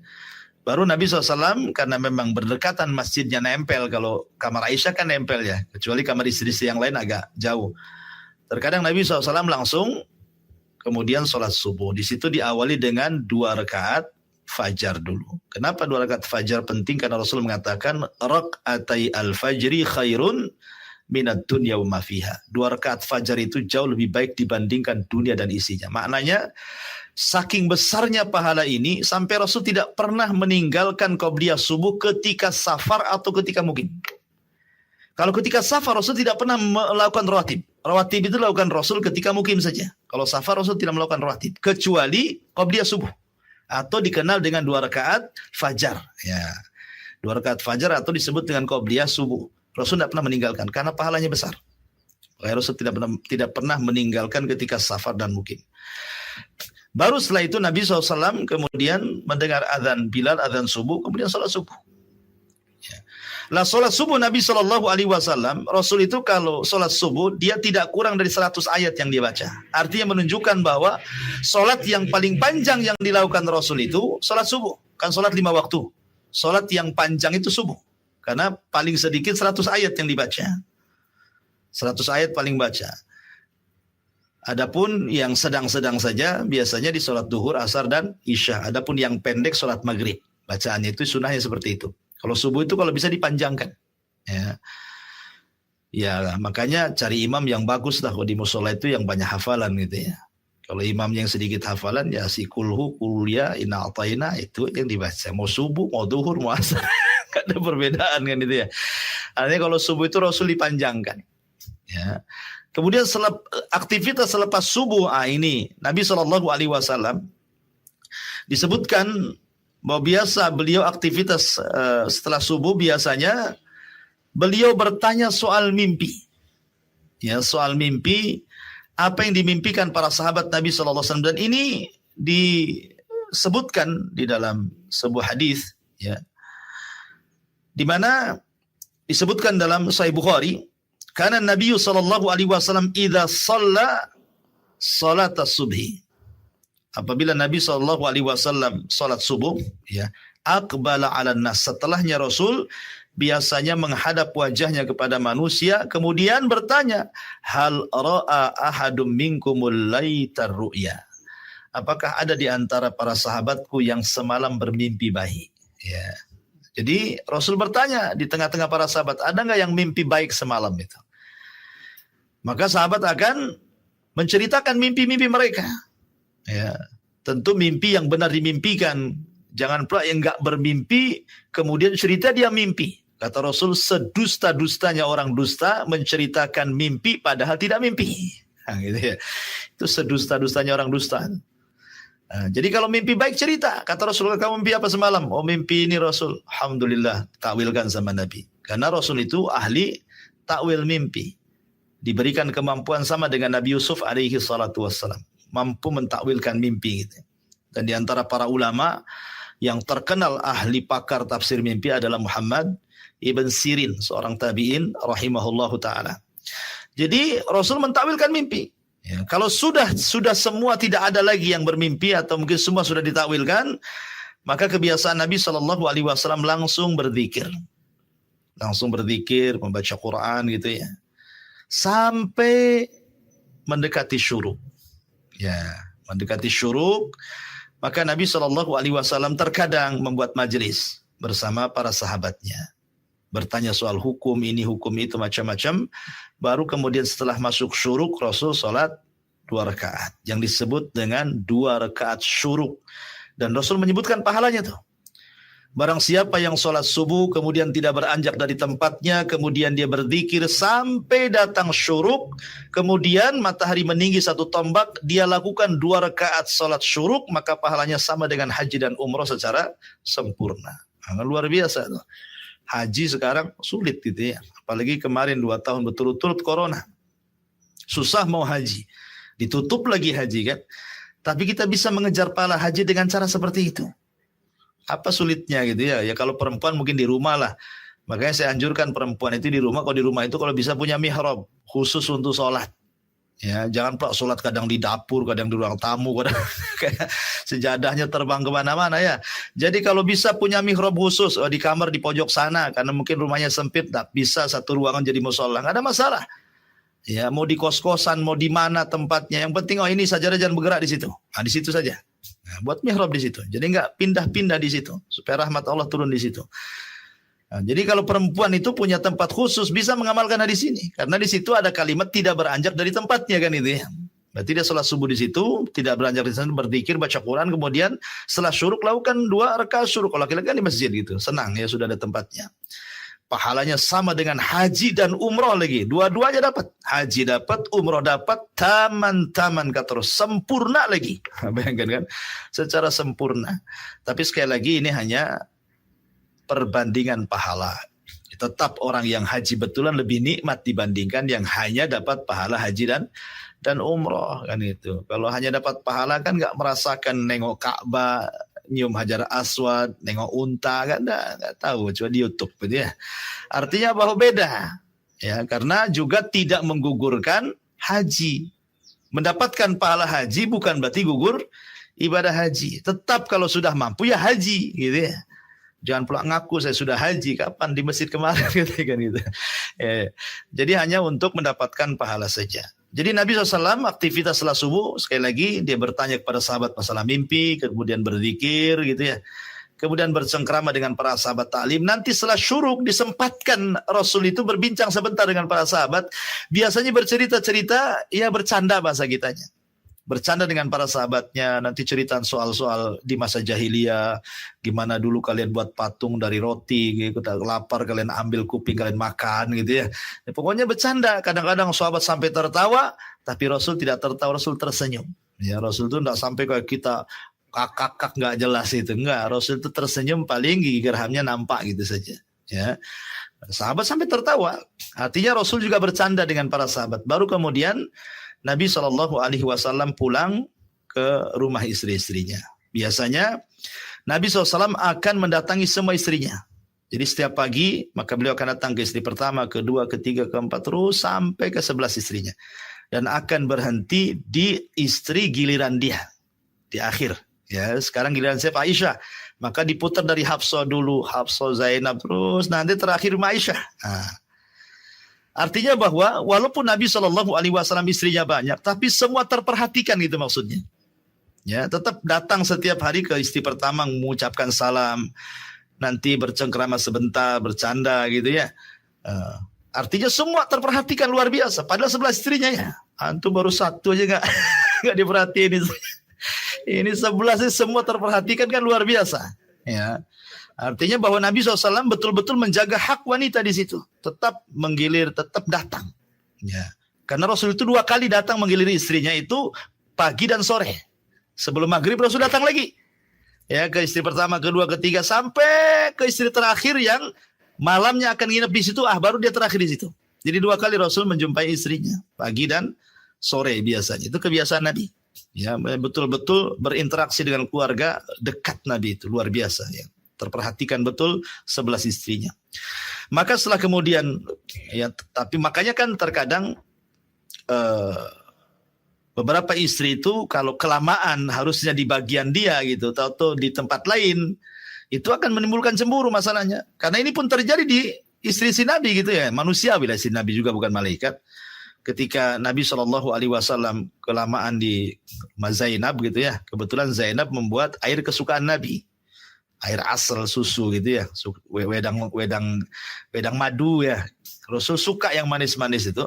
Baru Nabi SAW karena memang berdekatan masjidnya nempel. Kalau kamar Aisyah kan nempel ya. Kecuali kamar istri-istri yang lain agak jauh. Terkadang Nabi SAW langsung kemudian sholat subuh. Di situ diawali dengan 2 rakaat fajar dulu. Kenapa 2 rakaat fajar penting? Karena Rasul mengatakan rak'atai al-fajri khairun minad dunya wa ma fiha. 2 rakaat fajar itu jauh lebih baik dibandingkan dunia dan isinya. Maknanya saking besarnya pahala ini sampai Rasul tidak pernah meninggalkan qobliyah subuh ketika safar atau ketika mukim. Kalau ketika safar Rasul tidak pernah melakukan rawatib. Rawatib itu dilakukan Rasul ketika mukim saja. Kalau safar Rasul tidak melakukan rawatib kecuali qobliyah subuh atau dikenal dengan 2 rakaat fajar. Ya. 2 rakaat fajar atau disebut dengan qobliyah subuh. Rasul tidak pernah meninggalkan karena pahalanya besar. Rasul tidak pernah meninggalkan ketika safar dan mukim. Baru setelah itu Nabi SAW kemudian mendengar azan Bilal, azan subuh, kemudian sholat subuh. Ya. Lah sholat subuh Nabi SAW, Rasul itu kalau sholat subuh, dia tidak kurang dari 100 ayat yang dia baca. Artinya menunjukkan bahwa sholat yang paling panjang yang dilakukan Rasul itu sholat subuh. Kan sholat 5 waktu. Sholat yang panjang itu subuh. Karena paling sedikit 100 ayat yang dibaca. 100 ayat paling baca. Adapun yang sedang-sedang saja biasanya di sholat duhur, asar, dan isya. Adapun yang pendek sholat maghrib. Bacaannya itu sunnahnya seperti itu. Kalau subuh itu kalau bisa dipanjangkan. Ya, makanya cari imam yang bagus lah kalau di musola itu yang banyak hafalan gitu ya. Kalau imam yang sedikit hafalan ya si kulhu, kuliah, inna ataina itu yang dibaca. Mau subuh, mau duhur, mau asar. Gak ada perbedaan kan itu ya. Artinya kalau subuh itu Rasul dipanjangkan. Ya. Kemudian aktivitas selepas subuh ini Nabi SAW disebutkan bahwa biasa beliau aktivitas setelah subuh biasanya beliau bertanya soal mimpi. Ya, soal mimpi, apa yang dimimpikan para sahabat Nabi SAW, dan ini disebutkan di dalam sebuah hadis ya. Di mana disebutkan dalam Sahih Bukhari, karena Nabi SAW idza shalla salat subhi. Apabila Nabi SAW salat subuh, ya, aqbala 'alan nas. Setelahnya Rasul biasanya menghadap wajahnya kepada manusia, kemudian bertanya, hal ra'a ahadum minkumul laitar ru'ya. Apakah ada di antara para sahabatku yang semalam bermimpi baik? Ya. Jadi Rasul bertanya di tengah-tengah para sahabat, ada nggak yang mimpi baik semalam itu? Maka sahabat akan menceritakan mimpi-mimpi mereka. Ya, tentu mimpi yang benar dimimpikan. Jangan pula yang nggak bermimpi kemudian cerita dia mimpi. Kata Rasul, sedusta-dustanya orang dusta menceritakan mimpi padahal tidak mimpi. Nah, gitu ya. Itu sedusta-dustanya orang dusta. Nah, jadi kalau mimpi baik cerita. Kata Rasul, kamu mimpi apa semalam? Oh, mimpi ini Rasul. Alhamdulillah, takwilkan sama Nabi. Karena Rasul itu ahli takwil mimpi. Diberikan kemampuan sama dengan Nabi Yusuf alaihi salatu wassalam. Mampu mentakwilkan mimpi gitu. Dan di antara para ulama yang terkenal ahli pakar tafsir mimpi adalah Muhammad Ibn Sirin, seorang tabi'in rahimahullahu ta'ala. Jadi Rasul mentakwilkan mimpi. Ya, kalau sudah semua tidak ada lagi yang bermimpi atau mungkin semua sudah ditakwilkan, maka kebiasaan Nabi SAW langsung berzikir. Langsung berzikir, membaca Quran gitu ya. Sampai mendekati syuruk. Ya, mendekati syuruk, maka Nabi SAW terkadang membuat majelis bersama para sahabatnya. Bertanya soal hukum ini, hukum itu, macam-macam. Baru kemudian setelah masuk syuruk, Rasul sholat 2 rakaat. Yang disebut dengan 2 rakaat syuruk. Dan Rasul menyebutkan pahalanya tuh. Barang siapa yang sholat subuh, kemudian tidak beranjak dari tempatnya, kemudian dia berzikir sampai datang syuruk, kemudian matahari meninggi 1 tombak, dia lakukan 2 rakaat sholat syuruk, maka pahalanya sama dengan haji dan umroh secara sempurna. Nah, luar biasa tuh. Haji sekarang sulit gitu ya. Apalagi kemarin 2 tahun betul-betul corona. Susah mau haji. Ditutup lagi haji kan. Tapi kita bisa mengejar pahala haji dengan cara seperti itu. Apa sulitnya gitu ya? Ya kalau perempuan mungkin di rumah lah. Makanya saya anjurkan perempuan itu di rumah. Kalau di rumah itu kalau bisa punya mihrab khusus untuk sholat. Ya, jangan pula sholat kadang di dapur, kadang di ruang tamu, kadang kayak sejadahnya terbang kemana-mana ya. Jadi kalau bisa punya mihrab khusus di kamar di pojok sana, karena mungkin rumahnya sempit, tak bisa satu ruangan jadi musola, nggak ada masalah. Ya, mau di kos-kosan, mau di mana tempatnya, yang penting ini sajadah jangan bergerak di situ. Nah, di situ saja. Nah, buat mihrab di situ. Jadi nggak pindah-pindah di situ, supaya rahmat Allah turun di situ. Nah, jadi kalau perempuan itu punya tempat khusus bisa mengamalkan hadis ini, karena di situ ada kalimat tidak beranjak dari tempatnya kan itu ya. Berarti dia sholat subuh di situ, tidak beranjak di sana, berzikir, baca Quran, kemudian setelah syuruk lakukan 2 rakaat syuruk. Kalau laki-laki kan di masjid gitu, senang ya sudah ada tempatnya. Pahalanya sama dengan haji dan umroh lagi, dua-duanya dapat. Haji dapat, umroh dapat, taman-taman kata Rasul, sempurna lagi. Bayangkan kan, secara sempurna. Tapi sekali lagi ini hanya perbandingan pahala. Tetap orang yang haji betulan lebih nikmat dibandingkan yang hanya dapat pahala haji dan umroh kan itu. Kalau hanya dapat pahala kan nggak merasakan nengok Ka'bah, nyium Hajar Aswad, nengok unta kan nggak tahu, cuma di YouTube gitu ya. Artinya bahwa beda ya, karena juga tidak menggugurkan haji. Mendapatkan pahala haji bukan berarti gugur ibadah haji. Tetap kalau sudah mampu ya haji gitu ya. Jangan pula ngaku saya sudah haji, kapan di masjid kemarin gitu kan gitu. Jadi hanya untuk mendapatkan pahala saja. Jadi Nabi SAW aktivitas setelah subuh, sekali lagi dia bertanya kepada sahabat masalah mimpi, kemudian berzikir gitu ya. Kemudian bercengkrama dengan para sahabat taklim. Nanti setelah syuruk disempatkan Rasul itu berbincang sebentar dengan para sahabat. Biasanya bercerita-cerita, ya bercanda bahasa kitanya. Bercanda dengan para sahabatnya, nanti cerita soal-soal di masa jahiliyah, gimana dulu kalian buat patung dari roti, gitu, lapar kalian ambil kuping kalian makan gitu ya. Pokoknya bercanda, kadang-kadang sahabat sampai tertawa, tapi Rasul tidak tertawa, Rasul tersenyum. Ya, Rasul itu tidak sampai kayak kita kakak nggak jelas itu, enggak. Rasul itu tersenyum, paling gigi gerhamnya nampak gitu saja. Ya, sahabat sampai tertawa, artinya Rasul juga bercanda dengan para sahabat. Baru kemudian Nabi SAW pulang ke rumah istri-istrinya. Biasanya Nabi SAW akan mendatangi semua istrinya. Jadi setiap pagi maka beliau akan datang ke istri pertama, kedua, ketiga, keempat, terus sampai ke 11 istrinya. Dan akan berhenti di istri giliran dia. Di akhir. Ya, sekarang giliran saya Aisyah. Maka diputar dari Hafsah dulu, Hafsah, Zainab, terus nanti terakhir Aisyah. Nah, artinya bahwa walaupun Nabi SAW istrinya banyak, tapi semua terperhatikan gitu maksudnya. Ya, tetap datang setiap hari ke istri pertama mengucapkan salam, nanti bercengkrama sebentar, bercanda gitu ya. Artinya semua terperhatikan luar biasa. Padahal 11 istrinya ya. Antum baru 1 aja nggak diperhatiin. Ini 11 semua terperhatikan kan luar biasa. Ya. Artinya bahwa Nabi SAW betul-betul menjaga hak wanita di situ. Tetap menggilir, tetap datang. Ya. Karena Rasul itu 2 kali datang menggiliri istrinya itu pagi dan sore. Sebelum maghrib Rasul datang lagi. Ya, ke istri pertama, kedua, ketiga, sampai ke istri terakhir yang malamnya akan nginep di situ. Baru dia terakhir di situ. Jadi 2 kali Rasul menjumpai istrinya. Pagi dan sore biasanya. Itu kebiasaan Nabi. Ya, betul-betul berinteraksi dengan keluarga dekat Nabi itu. Luar biasa ya. Terperhatikan betul 11 istrinya. Maka setelah kemudian ya, tapi makanya kan terkadang beberapa istri itu kalau kelamaan harusnya di bagian dia gitu atau di tempat lain, itu akan menimbulkan cemburu masalahnya. Karena ini pun terjadi di istri Nabi gitu ya, manusia bila istri Nabi juga bukan malaikat. Ketika Nabi SAW kelamaan di Zainab gitu ya, kebetulan Zainab membuat air kesukaan Nabi. Air asal susu gitu ya, wedang madu ya. Rasul suka yang manis-manis itu.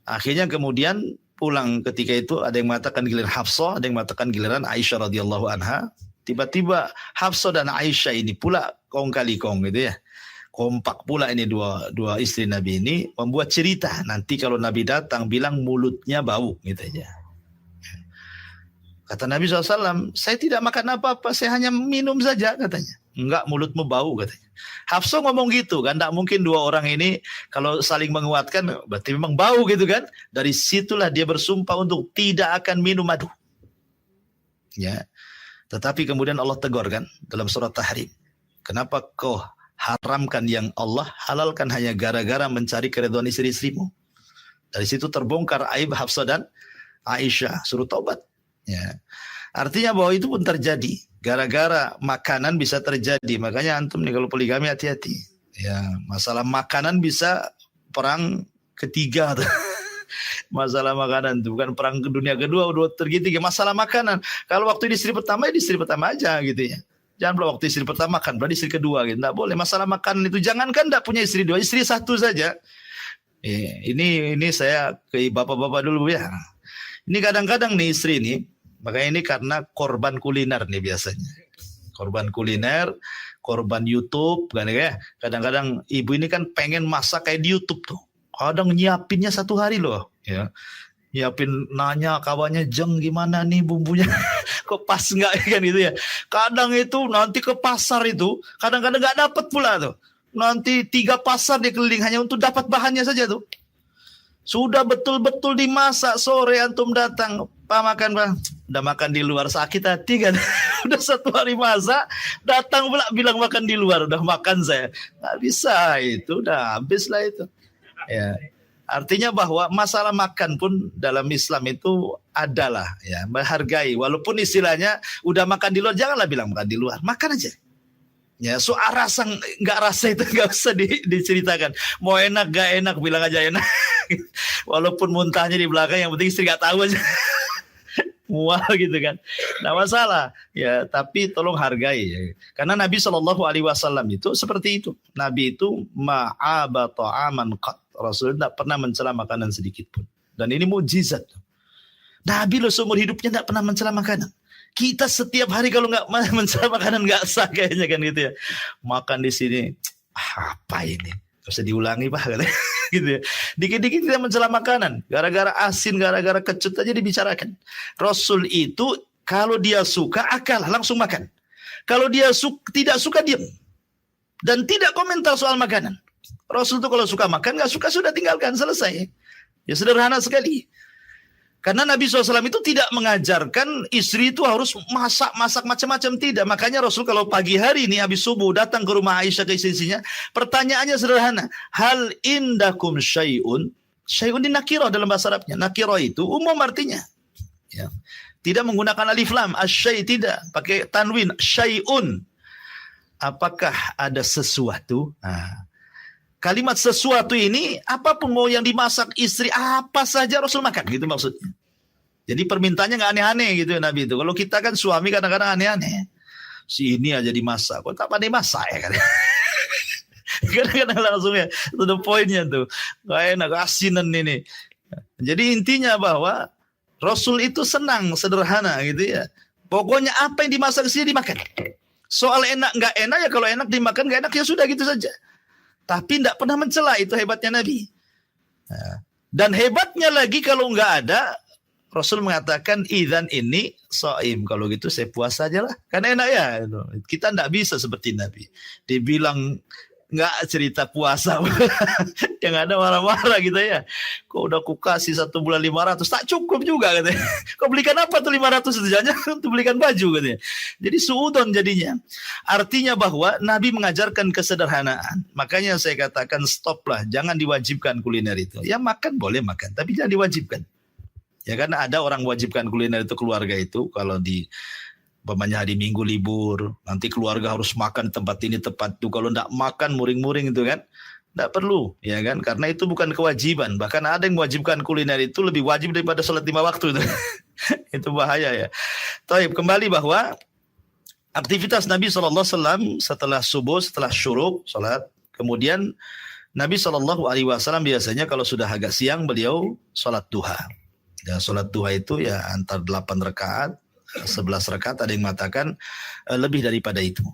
Akhirnya kemudian pulang ketika itu ada yang mengatakan giliran Hafsah, ada yang mengatakan giliran Aisyah radhiyallahu anha. Tiba-tiba Hafsah dan Aisyah ini pula kong kali kong gitu ya. Kompak pula ini dua istri Nabi ini membuat cerita. Nanti kalau Nabi datang bilang mulutnya bau gitu aja. Kata Nabi SAW, saya tidak makan apa-apa, saya hanya minum saja katanya. Enggak, mulutmu bau katanya. Hafsah ngomong gitu kan, tidak mungkin 2 orang ini kalau saling menguatkan, berarti memang bau gitu kan. Dari situlah dia bersumpah untuk tidak akan minum madu. Ya. Tetapi kemudian Allah tegur kan dalam surat Tahrim. Kenapa kau haramkan yang Allah halalkan hanya gara-gara mencari keridhaan istri-istrimu? Dari situ terbongkar aib Hafsah dan Aisyah, suruh tobat. Ya. Artinya bahwa itu pun terjadi. Gara-gara makanan bisa terjadi. Makanya antum nih kalau poligami hati-hati. Ya, masalah makanan bisa perang ketiga tuh. Masalah makanan itu bukan perang dunia kedua udah tergitiga, masalah makanan. Kalau waktu di istri pertama ya di istri pertama aja gitu ya. Jangan pula waktu istri pertama kan berarti istri kedua gitu. Enggak boleh masalah makanan itu. Jangankan enggak punya istri dua, istri satu saja. Ini saya ke bapak-bapak dulu ya. Ini kadang-kadang nih istri ini, makanya ini karena korban kuliner nih biasanya. Korban kuliner, korban YouTube kan ya. Kadang-kadang ibu ini kan pengen masak kayak di YouTube tuh. Kadang nyiapinnya 1 hari loh, ya. Nyiapin nanya kawannya, "Jeng gimana nih bumbunya?" Kok pas enggak kan gitu ya. Kadang itu nanti ke pasar itu, kadang-kadang enggak dapat pula tuh. Nanti 3 pasar dikeliling hanya untuk dapat bahannya saja tuh. Sudah betul-betul dimasak, sore antum datang, "Pak makan, Pak." Udah makan di luar, sakit hati kan. Udah 1 hari masak, datang pula bilang makan di luar, udah makan saya. Nggak bisa itu, udah habis lah itu. Ya. Artinya bahwa masalah makan pun dalam Islam itu adalah ya, menghargai. Walaupun istilahnya udah makan di luar, janganlah bilang makan di luar, makan aja. Ya, soal rasa nggak rasa itu nggak usah diceritakan. Mau enak nggak enak bilang aja enak. Walaupun muntahnya di belakang, yang penting istri nggak tahu aja. Mual gitu kan, nggak masalah ya, tapi tolong hargai ya. Karena Nabi SAW itu seperti itu. Nabi itu ma'aba ta'aman qat. Rasul tidak pernah mencela makanan sedikit pun, dan ini mukjizat. Nabi loh seumur hidupnya tidak pernah mencela makanan. Kita setiap hari kalau nggak mencela makanan nggak sah kayaknya kan gitu ya. Makan di sini apa ini? Terus diulangi Pak katanya. Gitu ya. Dikit-dikit kita mencela makanan, gara-gara asin, gara-gara kecut aja dibicarakan. Rasul itu kalau dia suka akal langsung makan. Kalau dia tidak suka diam dan tidak komentar soal makanan. Rasul itu kalau suka makan, nggak suka sudah tinggalkan, selesai. Ya sederhana sekali. Karena Nabi SAW itu tidak mengajarkan istri itu harus masak macam-macam, tidak. Makanya Rasul kalau pagi hari ini habis subuh datang ke rumah Aisyah ke istrinya, pertanyaannya sederhana. Hal indakum syai'un? Syai'un ini nakirah dalam bahasa Arabnya. Nakirah itu umum artinya. Ya. Tidak menggunakan alif lam. Asyai' tidak. Pakai tanwin. Syai'un. Apakah ada sesuatu? Nah, kalimat sesuatu ini, apapun mau yang dimasak istri, apa saja Rasul makan, gitu maksudnya. Jadi permintaannya nggak aneh-aneh gitu ya Nabi itu. Kalau kita kan suami kadang-kadang aneh-aneh. Si ini aja dimasak, kok tak pandai masak ya kan. Kadang-kadang langsung ya, itu the pointnya tuh. Gak enak, asinan ini. Jadi intinya bahwa Rasul itu senang, sederhana gitu ya. Pokoknya apa yang dimasak sih dimakan. Soal enak nggak enak ya, kalau enak dimakan, nggak enak ya sudah gitu saja. Tapi tidak pernah mencela, itu hebatnya Nabi. Nah, dan hebatnya lagi kalau nggak ada, Rasul mengatakan idzan ini shaim, kalau gitu saya puasa aja lah, kan enak ya. Kita tidak bisa seperti Nabi. Dibilang nggak cerita puasa, yang ada marah-marah gitu ya. Kok udah ku kasih 1 bulan 500, tak cukup juga katanya. Kok belikan apa tuh 500 itu? Jangan untuk belikan baju katanya. Jadi suudon jadinya. Artinya bahwa Nabi mengajarkan kesederhanaan. Makanya saya katakan stoplah, jangan diwajibkan kuliner itu. Ya makan boleh makan, tapi jangan diwajibkan. Ya karena ada orang wajibkan kuliner itu keluarga itu, kalau di umpamanya hari Minggu libur, nanti keluarga harus makan tempat ini tempat itu. Kalau tidak makan muring-muring itu kan, tidak perlu, ya kan? Karena itu bukan kewajiban. Bahkan ada yang mewajibkan kuliner itu lebih wajib daripada sholat 5 waktu itu. Itu bahaya ya. Taib, kembali bahwa aktivitas Nabi SAW setelah subuh, setelah syuruk, sholat, kemudian Nabi SAW biasanya kalau sudah agak siang beliau sholat duha. Ya, sholat duha itu ya antar 8 rakaat. 11 rakaat, ada yang mengatakan lebih daripada itu.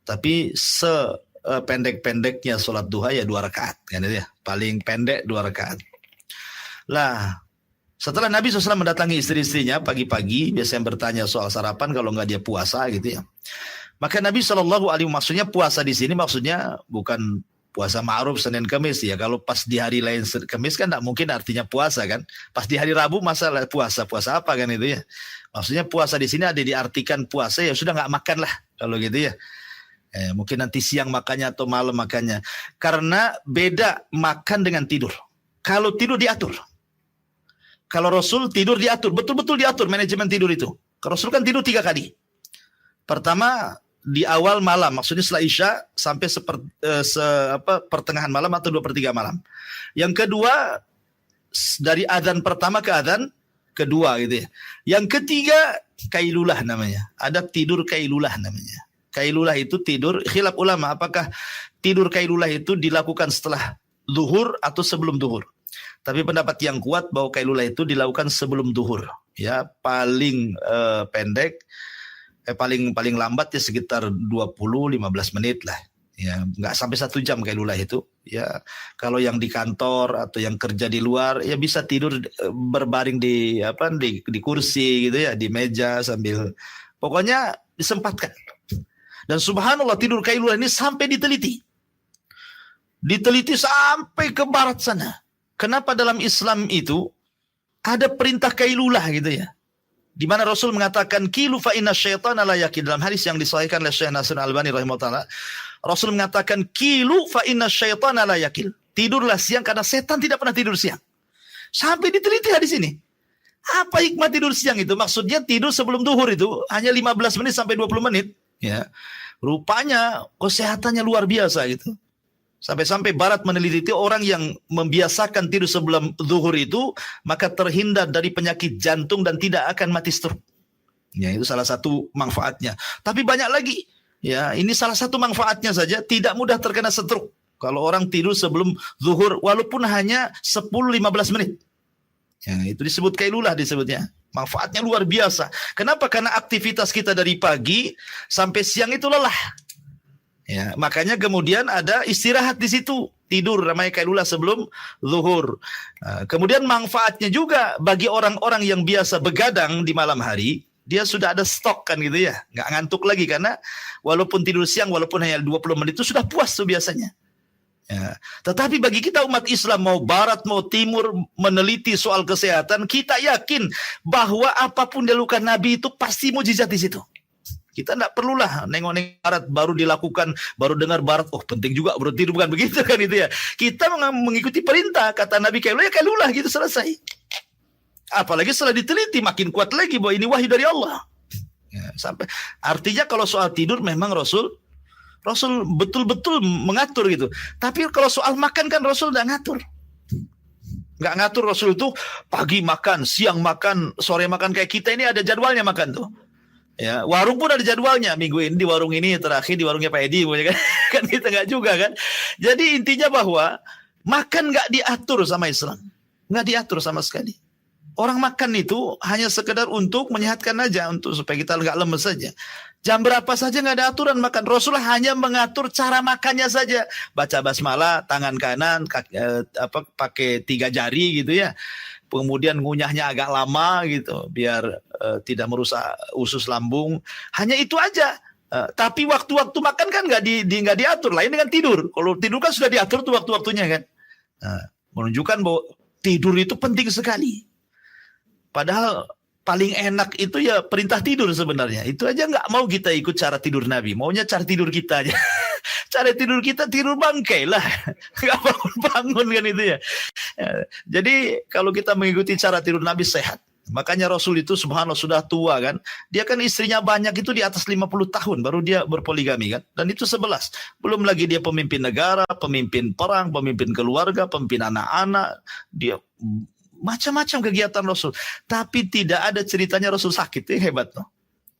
Tapi sependek-pendeknya sholat duha ya 2 rakaat. Kan ya? Paling pendek 2 rakaat. Lah, setelah Nabi SAW mendatangi istri-istrinya pagi-pagi, biasanya bertanya soal sarapan kalau nggak dia puasa gitu ya. Maka Nabi SAW, maksudnya puasa di sini maksudnya bukan puasa ma'ruf Senin Kamis ya. Kalau pas di hari lain Kamis kan tidak mungkin artinya puasa kan. Pas di hari Rabu masalah puasa apa kan itu ya. Maksudnya puasa di sini ada diartikan puasa ya sudah nggak makan lah kalau gitu ya. Mungkin nanti siang makannya atau malam makannya. Karena beda makan dengan tidur. kalau tidur diatur. Kalau Rasul tidur diatur, betul-betul diatur manajemen tidur itu. Rasul kan tidur 3 kali. Pertama di awal malam, maksudnya setelah Isya sampai pertengahan malam atau 2/3 malam. Yang kedua dari adzan pertama ke adzan kedua gitu ya. Yang ketiga kailulah namanya. Ada tidur kailulah namanya. Kailulah itu tidur, khilaf ulama apakah tidur kailulah itu dilakukan setelah zuhur atau sebelum zuhur. Tapi pendapat yang kuat bahwa kailulah itu dilakukan sebelum zuhur. Ya, paling pendek, paling lambat ya sekitar 20-15 menit lah. Ya, nggak sampai 1 jam kailulah itu. Ya, kalau yang di kantor atau yang kerja di luar ya bisa tidur berbaring di kursi gitu ya, di meja sambil pokoknya disempatkan. Dan subhanallah tidur kailulah ini sampai diteliti. Diteliti sampai ke barat sana. Kenapa dalam Islam itu ada perintah kailulah gitu ya. Di mana Rasul mengatakan kilu fa inna syaitana la yakil, dalam hadis yang disahihkan oleh Syekh Nasir Al-Albani rahimahullah. Rasul mengatakan kilu fa inna syaitana la yakil. Tidurlah siang karena setan tidak pernah tidur siang. Sampai diteliti hadis ini. Apa hikmah tidur siang itu? Maksudnya tidur sebelum zuhur itu hanya 15 menit sampai 20 menit, ya. Rupanya kesehatannya luar biasa gitu. Sampai-sampai Barat meneliti orang yang membiasakan tidur sebelum zuhur itu, maka terhindar dari penyakit jantung dan tidak akan mati stroke. Ya, itu salah satu manfaatnya. Tapi banyak lagi. Ya, ini salah satu manfaatnya saja, tidak mudah terkena stroke. Kalau orang tidur sebelum zuhur, walaupun hanya 10-15 menit. Ya, itu disebut kailulah disebutnya. Manfaatnya luar biasa. Kenapa? Karena aktivitas kita dari pagi sampai siang itu lelah. Ya, makanya kemudian ada istirahat di situ, tidur namanya kailulah sebelum zuhur. Kemudian manfaatnya juga bagi orang-orang yang biasa begadang di malam hari, dia sudah ada stok kan gitu ya, nggak ngantuk lagi karena walaupun tidur siang, walaupun hanya 20 menit itu sudah puas tuh biasanya. Ya. Tetapi bagi kita umat Islam mau barat mau timur meneliti soal kesehatan, kita yakin bahwa apapun dilakukan Nabi itu pasti mujizat di situ. Kita tidak perlulah nengok-nengok barat baru dilakukan, baru dengar barat, oh penting juga baru tidur, bukan begitu kan itu ya. Kita mengikuti perintah, kata Nabi kailulah gitu selesai. Apalagi setelah diteliti makin kuat lagi bahwa ini wahyu dari Allah. Ya, sampai artinya kalau soal tidur memang Rasul betul-betul mengatur gitu. Tapi kalau soal makan kan Rasul tidak ngatur. Nggak ngatur Rasul itu pagi makan, siang makan, sore makan, kayak kita ini ada jadwalnya makan tuh. Ya, warung pun ada jadwalnya. Minggu ini di warung ini, terakhir di warungnya Pak Edi, kan? Kan kita nggak juga kan. Jadi intinya bahwa makan nggak diatur sama Islam, nggak diatur sama sekali. Orang makan itu hanya sekedar untuk menyehatkan aja, untuk supaya kita nggak lemes saja. Jam berapa saja nggak ada aturan makan. Rasulullah hanya mengatur cara makannya saja. Baca basmalah, tangan kanan, pakai 3 jari gitu ya. Kemudian ngunyahnya agak lama gitu biar tidak merusak usus lambung. Hanya itu aja. Tapi waktu-waktu makan kan nggak diatur. Lain dengan tidur. Kalau tidur kan sudah diatur tuh waktu-waktunya kan. Menunjukkan bahwa tidur itu penting sekali. Padahal paling enak itu ya perintah tidur sebenarnya. Itu aja nggak mau kita ikut cara tidur Nabi. Maunya cara tidur kita aja. Cara tidur kita tidur bangkai lah. Nggak bangun-bangun kan itu ya. Jadi kalau kita mengikuti cara tidur Nabi sehat. Makanya Rasul itu subhanallah sudah tua kan. Dia kan istrinya banyak itu di atas 50 tahun. Baru dia berpoligami kan. Dan itu 11. Belum lagi dia pemimpin negara, pemimpin perang, pemimpin keluarga, pemimpin anak-anak. Dia macam-macam kegiatan Rasul. Tapi tidak ada ceritanya Rasul sakit. Itu hebat loh.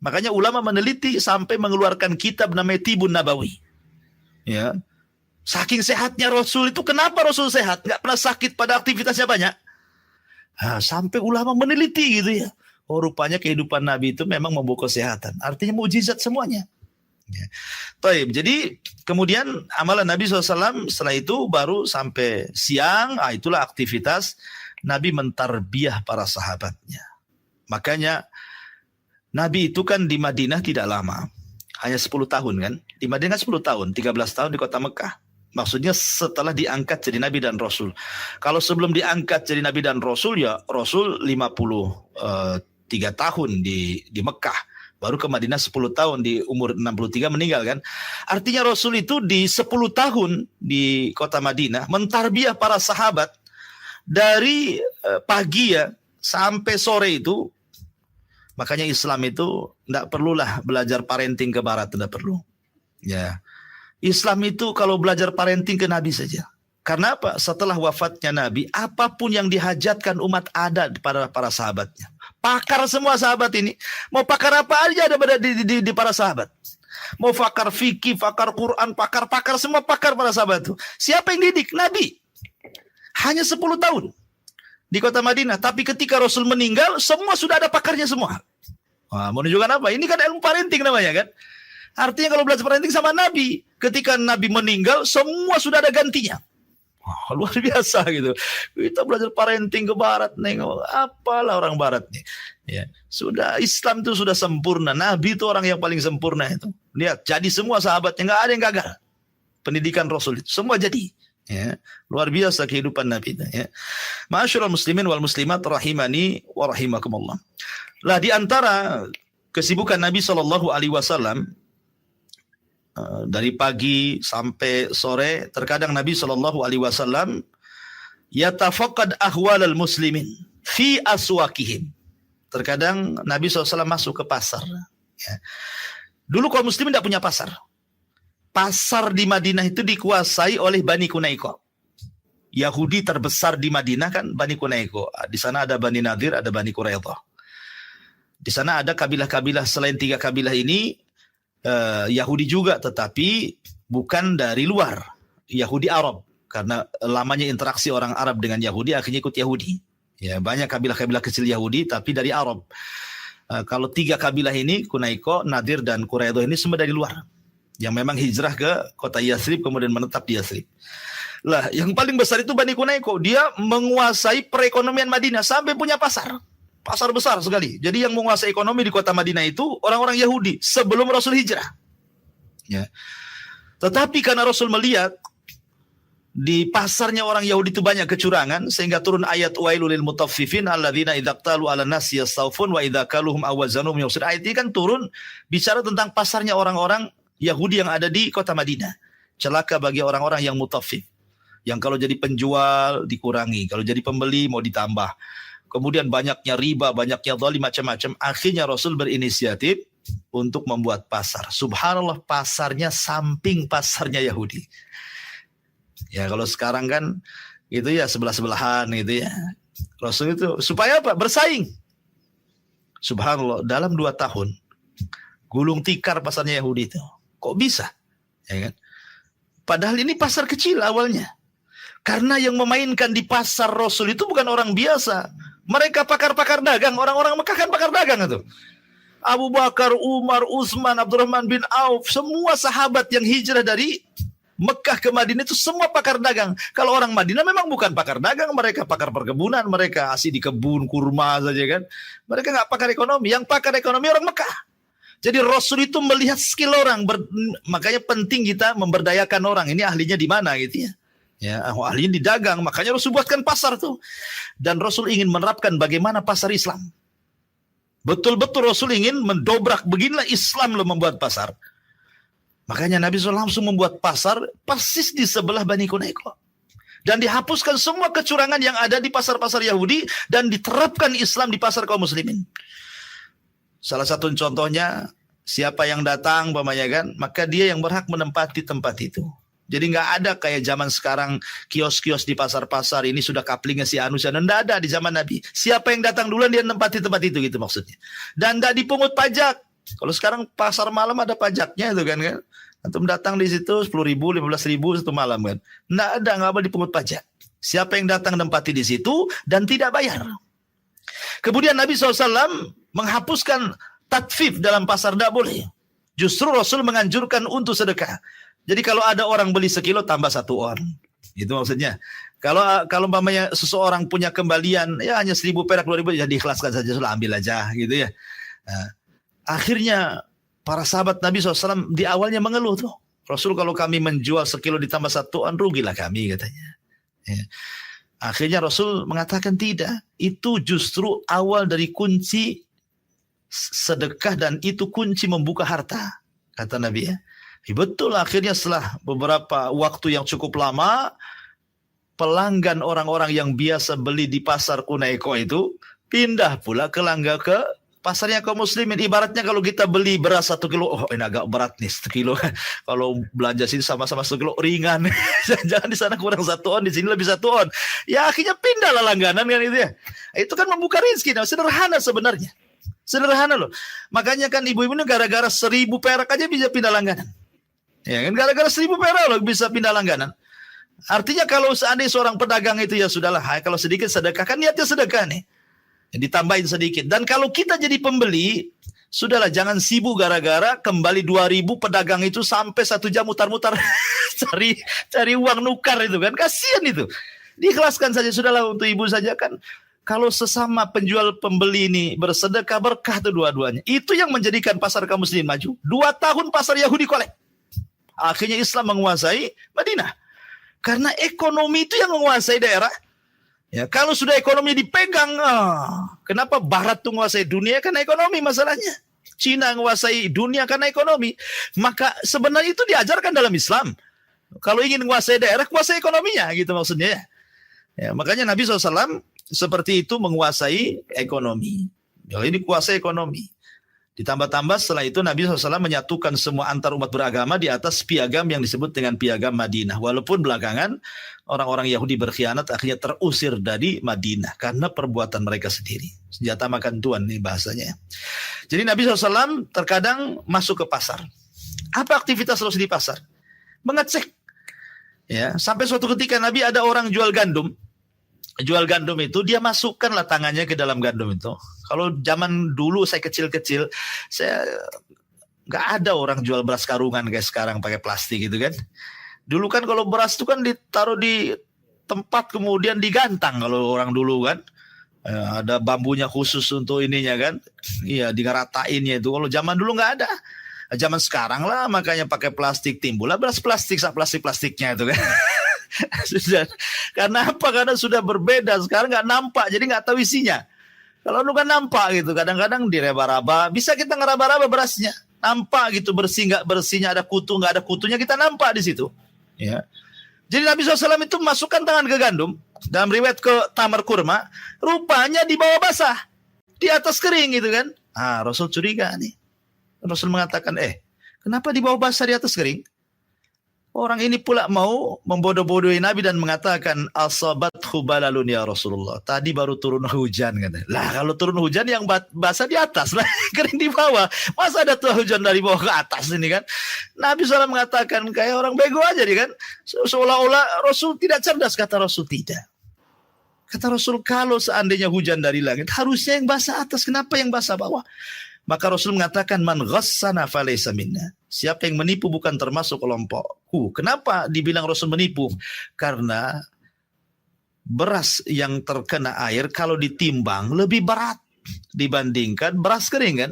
Makanya ulama meneliti sampai mengeluarkan kitab namanya Tibun Nabawi. Ya, saking sehatnya Rasul itu, kenapa Rasul sehat? Nggak pernah sakit pada aktivitasnya banyak. Sampai ulama meneliti gitu ya. Oh rupanya kehidupan Nabi itu memang membawa kesehatan. Artinya mukjizat semuanya. Ya. Jadi kemudian amalan Nabi SAW setelah itu baru sampai siang. Itulah aktivitas Nabi mentarbiyah para sahabatnya. Makanya Nabi itu kan di Madinah tidak lama. Hanya 10 tahun kan. Di Madinah 10 tahun, 13 tahun di kota Mekah. Maksudnya setelah diangkat jadi Nabi dan Rasul. Kalau sebelum diangkat jadi Nabi dan Rasul, ya Rasul 53 tahun di Mekah. Baru ke Madinah 10 tahun, di umur 63 meninggal kan. Artinya Rasul itu di 10 tahun di kota Madinah mentarbiyah para sahabat. dari pagi ya sampai sore itu. Makanya Islam itu tidak perlulah belajar parenting ke barat, tidak perlu. Ya, Islam itu kalau belajar parenting ke Nabi saja. Karena apa? Setelah wafatnya Nabi, apapun yang dihajatkan umat ada pada para sahabatnya. Pakar semua sahabat ini. Mau pakar apa aja ada pada di para sahabat. Mau pakar fikih, pakar Quran, pakar semua pakar para sahabat itu. Siapa yang didik? Nabi. Hanya 10 tahun di kota Madinah. Tapi ketika Rasul meninggal, semua sudah ada pakarnya semua. Wah, menunjukkan apa? Ini kan ilmu parenting namanya kan. Artinya kalau belajar parenting sama Nabi, ketika Nabi meninggal, semua sudah ada gantinya. Wah, luar biasa gitu. Kita belajar parenting ke barat, nengok apalah orang barat nih. Ya, sudah Islam itu sudah sempurna. Nabi itu orang yang paling sempurna itu. Lihat, jadi semua sahabatnya nggak ada yang gagal. Pendidikan Rasul itu semua jadi. Ya, luar biasa kehidupan Nabi itu. Ya. Ma'asyiral muslimin wal muslimat rahimani wa rahimakumullah. Lah di antara kesibukan Nabi Shallallahu Alaihi Wasallam dari pagi sampai sore, terkadang Nabi Shallallahu Alaihi Wasallam yatafaqad ahwalal muslimin fi aswakihim. Terkadang Nabi SAW masuk ke pasar. Ya. Dulu kaum muslimin tidak punya pasar. Pasar di Madinah itu dikuasai oleh Bani Kunaiko. Yahudi terbesar di Madinah kan Bani Kunaiko. Di sana ada Bani Nadir, ada Bani Quraidah. Di sana ada kabilah-kabilah selain 3 kabilah ini. Yahudi juga, tetapi bukan dari luar. Yahudi Arab. Karena lamanya interaksi orang Arab dengan Yahudi, akhirnya ikut Yahudi. Ya, banyak kabilah-kabilah kecil Yahudi, tapi dari Arab. Kalau 3 kabilah ini, Kunaiko, Nadir, dan Quraidah ini semua dari luar. Yang memang hijrah ke kota Yathrib, kemudian menetap di Yathrib. Lah, yang paling besar itu Bani Kunaiko. Dia menguasai perekonomian Madinah, sampai punya pasar. Pasar besar sekali. Jadi yang menguasai ekonomi di kota Madinah itu orang-orang Yahudi sebelum Rasul hijrah. Ya. Tetapi karena Rasul melihat di pasarnya orang Yahudi itu banyak kecurangan, sehingga turun ayat wailul lil mutaffifin alladzina idza qalu 'alan nasi yastawfun wa idza kaluhum aw wazanuhum yukhsir. Ayat ini kan turun bicara tentang pasarnya orang-orang Yahudi yang ada di kota Madinah. Celaka bagi orang-orang yang mutaffif. Yang kalau jadi penjual dikurangi, kalau jadi pembeli mau ditambah. Kemudian banyaknya riba, banyaknya zalim, macam-macam. Akhirnya Rasul berinisiatif untuk membuat pasar. Subhanallah, pasarnya samping pasarnya Yahudi. Ya kalau sekarang kan itu ya sebelah-sebelahan gitu ya. Rasul itu supaya apa? Bersaing. Subhanallah, dalam 2 tahun gulung tikar pasarnya Yahudi itu. Kok bisa? Ya kan? Padahal ini pasar kecil awalnya. Karena yang memainkan di pasar Rasul itu bukan orang biasa. Mereka pakar-pakar dagang, orang-orang Mekah kan pakar dagang itu. Abu Bakar, Umar, Utsman, Abdurrahman bin Auf, semua sahabat yang hijrah dari Mekah ke Madinah itu semua pakar dagang. Kalau orang Madinah memang bukan pakar dagang, mereka pakar perkebunan, mereka asli di kebun kurma saja kan. Mereka nggak pakar ekonomi, yang pakar ekonomi orang Mekah. Jadi Rasul itu melihat skill orang, makanya penting kita memberdayakan orang. Ini ahlinya di mana gitu ya. Ya, ahlinya di dagang, makanya Rasul buatkan pasar tuh. Dan Rasul ingin menerapkan bagaimana pasar Islam. Betul-betul Rasul ingin mendobrak, beginilah Islam lo membuat pasar. Makanya Nabi SAW langsung membuat pasar persis di sebelah Bani Kunaiko. Dan dihapuskan semua kecurangan yang ada di pasar-pasar Yahudi dan diterapkan Islam di pasar kaum muslimin. Salah satu contohnya, siapa yang datang, kan, maka dia yang berhak menempati tempat itu. Jadi nggak ada kayak zaman sekarang kios-kios di pasar-pasar ini sudah kaplingnya si anu, nggak ada di zaman Nabi. Siapa yang datang duluan dia nempati tempat itu gitu maksudnya. Dan nggak dipungut pajak. Kalau sekarang pasar malam ada pajaknya itu kan. Antum datang di situ 10.000, 15.000 satu malam kan. Nggak boleh dipungut pajak. Siapa yang datang nempati di situ dan tidak bayar. Kemudian Nabi SAW menghapuskan tatfif dalam pasar, tidak boleh. Justru Rasul menganjurkan untuk sedekah. Jadi kalau ada orang beli sekilo tambah 1 on. Itu maksudnya. Kalau umpamanya seseorang punya kembalian ya hanya 1.000 perak, 2.000 ya diikhlaskan saja, sudah ambil aja gitu ya. Nah, akhirnya para sahabat Nabi SAW di awalnya mengeluh tuh. Rasul kalau kami menjual sekilo ditambah 1 on rugilah kami katanya. Ya. Akhirnya Rasul mengatakan tidak. Itu justru awal dari kunci sedekah dan itu kunci membuka harta. Kata Nabi ya. Betul, akhirnya setelah beberapa waktu yang cukup lama pelanggan orang-orang yang biasa beli di pasar Kunaiko itu pindah pula ke pasarnya kaum muslimin. Ibaratnya kalau kita beli beras 1 kilo, oh ini agak berat nih 1 kilo. Kalau belanja sini sama-sama 1 kilo ringan. Jangan di sana kurang 1 on, di sini lebih 1 on. Ya akhirnya pindahlah langganan kan itu ya. Itu kan membuka rezeki. Nah, sederhana sebenarnya. Sederhana loh. Makanya kan ibu-ibu ini gara-gara 1.000 perak aja bisa pindah langganan. Ya kan gara-gara 1.000 perak loh bisa pindah langganan. Artinya kalau seandainya seorang pedagang itu ya sudahlah, kalau sedikit sedekah kan niatnya sedekah nih. Ditambahin sedikit. Dan kalau kita jadi pembeli, sudahlah jangan sibuk gara-gara kembali 2.000 pedagang itu sampai 1 jam mutar-mutar cari uang nukar itu kan. Kasihan itu. Diikhlaskan saja sudahlah untuk ibu saja kan. Kalau sesama penjual pembeli ini bersedekah berkah tuh dua-duanya. Itu yang menjadikan pasar kaum muslimin maju. 2 tahun pasar Yahudi kolek. Akhirnya Islam menguasai Madinah. Karena ekonomi itu yang menguasai daerah. Ya, kalau sudah ekonomi dipegang, kenapa Barat tuh menguasai dunia? Karena ekonomi masalahnya. Cina menguasai dunia karena ekonomi. Maka sebenarnya itu diajarkan dalam Islam. Kalau ingin menguasai daerah, kuasai ekonominya gitu maksudnya. Ya, makanya Nabi SAW seperti itu menguasai ekonomi. Ya, ini kuasai ekonomi. Ditambah-tambah setelah itu Nabi SAW menyatukan semua antar umat beragama di atas piagam yang disebut dengan piagam Madinah. Walaupun belakangan orang-orang Yahudi berkhianat akhirnya terusir dari Madinah karena perbuatan mereka sendiri. Senjata makan tuan nih bahasanya. Jadi Nabi SAW terkadang masuk ke pasar. Apa aktivitas terus di pasar? Mengecek. Ya, sampai suatu ketika Nabi ada orang jual gandum. Jual gandum itu dia masukkanlah tangannya ke dalam gandum itu. Kalau zaman dulu saya kecil-kecil, saya nggak ada orang jual beras karungan kayak sekarang pakai plastik gitu kan. Dulu kan kalau beras itu kan ditaruh di tempat kemudian digantang kalau orang dulu kan. Ada bambunya khusus untuk ininya kan. Iya, digaratainnya itu. Kalau zaman dulu nggak ada. Zaman sekarang lah makanya pakai plastik, timbullah beras plastik, plastik-plastiknya itu kan. Karena apa? Karena sudah berbeda. Sekarang nggak nampak, jadi nggak tahu isinya. Kalau dulu kan nampak gitu, kadang-kadang diraba-raba, bisa kita ngeraba-raba berasnya, nampak gitu bersih nggak bersihnya, ada kutu nggak ada kutunya, kita nampak di situ. Ya. Jadi Nabi SAW itu masukkan tangan ke gandum, dalam riwayat ke tamar kurma, rupanya di bawah basah, di atas kering gitu kan. Rasul curiga nih. Rasul mengatakan, kenapa di bawah basah di atas kering? Orang ini pula mau membodoh-bodohi Nabi dan mengatakan asabathu balalun ya Rasulullah. Tadi baru turun hujan kata. Lah kalau turun hujan yang basah di atas lah, kering di bawah. Masa ada tuh hujan dari bawah ke atas ini kan? Nabi SAW mengatakan kayak orang bego aja nih kan. Seolah-olah Rasul tidak cerdas, kata Rasul tidak. Kata Rasul kalau seandainya hujan dari langit harusnya yang basah atas, kenapa yang basah bawah? Maka Rasul mengatakan man ghassana falaysa minna. Siapa yang menipu bukan termasuk kelompokku. Kenapa dibilang Rasul menipu? Karena beras yang terkena air kalau ditimbang lebih berat dibandingkan beras kering kan.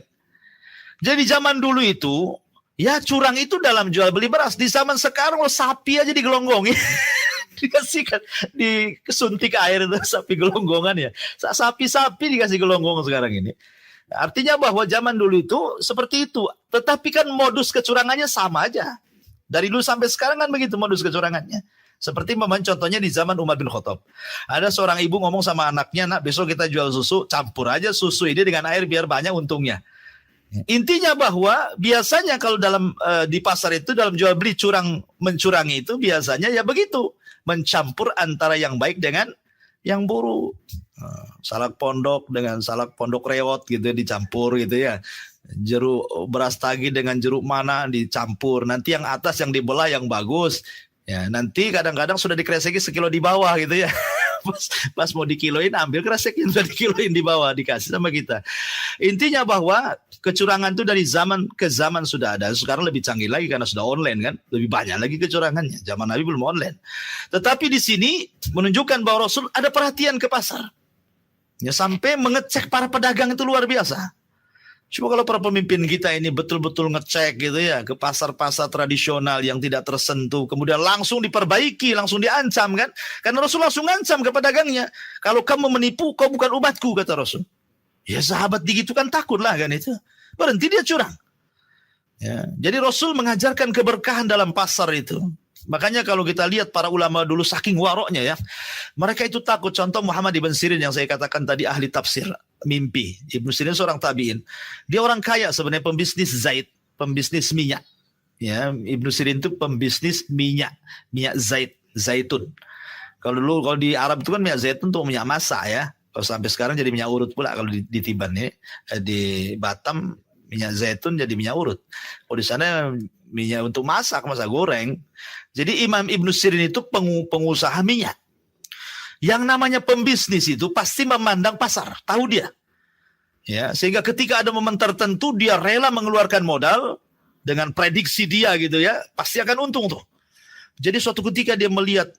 Jadi zaman dulu itu ya curang itu dalam jual beli beras. Di zaman sekarang sapi aja digelonggongin. Dikasihkan, disuntik air itu sapi gelonggongan ya. Sapi-sapi dikasih gelonggong sekarang ini. Artinya bahwa zaman dulu itu seperti itu. Tetapi kan modus kecurangannya sama aja. Dari dulu sampai sekarang kan begitu modus kecurangannya. Seperti contohnya di zaman Umar bin Khattab. Ada seorang ibu ngomong sama anaknya, nak besok kita jual susu, campur aja susu ini dengan air biar banyak untungnya. Intinya bahwa biasanya kalau dalam di pasar itu dalam jual beli mencurangi itu biasanya ya begitu. Mencampur antara yang baik dengan yang buruk. Salak pondok dengan salak pondok rewot gitu dicampur gitu ya. Jeruk beras tagi dengan jeruk mana dicampur. Nanti yang atas yang dibelah yang bagus. Ya, nanti kadang-kadang sudah dikreseki sekilo di bawah gitu ya. Pas mau dikiloin ambil kresek yang sudah dikiloin di bawah dikasih sama kita. Intinya bahwa kecurangan itu dari zaman ke zaman sudah ada. Sekarang lebih canggih lagi karena sudah online kan. Lebih banyak lagi kecurangannya. Zaman Nabi belum online. Tetapi di sini menunjukkan bahwa Rasul ada perhatian ke pasar. Ya, sampai mengecek para pedagang itu luar biasa. Cuma kalau para pemimpin kita ini betul-betul ngecek gitu ya ke pasar-pasar tradisional yang tidak tersentuh, kemudian langsung diperbaiki, langsung diancam kan? Karena Rasul langsung ngancam ke pedagangnya. Kalau kamu menipu, kau bukan umatku, kata Rasul. Ya sahabat digitukan takutlah kan itu. Berhenti dia curang. Ya, jadi Rasul mengajarkan keberkahan dalam pasar itu. Makanya kalau kita lihat para ulama dulu saking waroknya ya, mereka itu takut. Contoh Muhammad ibn Sirin yang saya katakan tadi ahli tafsir mimpi. Ibn Sirin seorang tabi'in. Dia orang kaya sebenarnya, pembisnis zait, pembisnis minyak. Ya, Ibn Sirin itu pembisnis minyak zaitun. Kalau di Arab itu kan minyak zaitun untuk minyak masak ya. Kalau sampai sekarang jadi minyak urut pula kalau di Tiban nih, di Batam minyak zaitun jadi minyak urut. Kalau di sana minyak untuk masak goreng. Jadi Imam Ibn Sirin itu pengusaha minyak. Yang namanya pembisnis itu pasti memandang pasar, tahu dia. Ya, sehingga ketika ada momen tertentu dia rela mengeluarkan modal dengan prediksi dia gitu ya, pasti akan untung tuh. Jadi suatu ketika dia melihat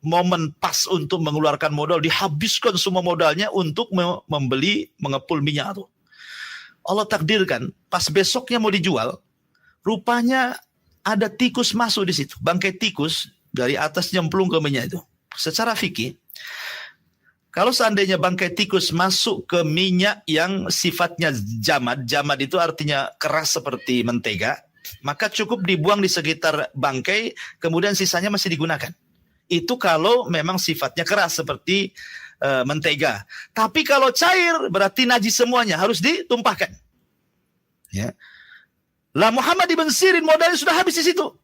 momen pas untuk mengeluarkan modal, dihabiskan semua modalnya untuk mengepul minyak tuh. Allah takdirkan pas besoknya mau dijual, rupanya ada tikus masuk di situ, bangkai tikus dari atas nyemplung ke minyak itu. Secara fikih, kalau seandainya bangkai tikus masuk ke minyak yang sifatnya jamad itu artinya keras seperti mentega, maka cukup dibuang di sekitar bangkai, kemudian sisanya masih digunakan. Itu kalau memang sifatnya keras seperti mentega. Tapi kalau cair berarti najis semuanya, harus ditumpahkan. Ya. Lah Muhammad ibn Sirin modalnya sudah habis di situ.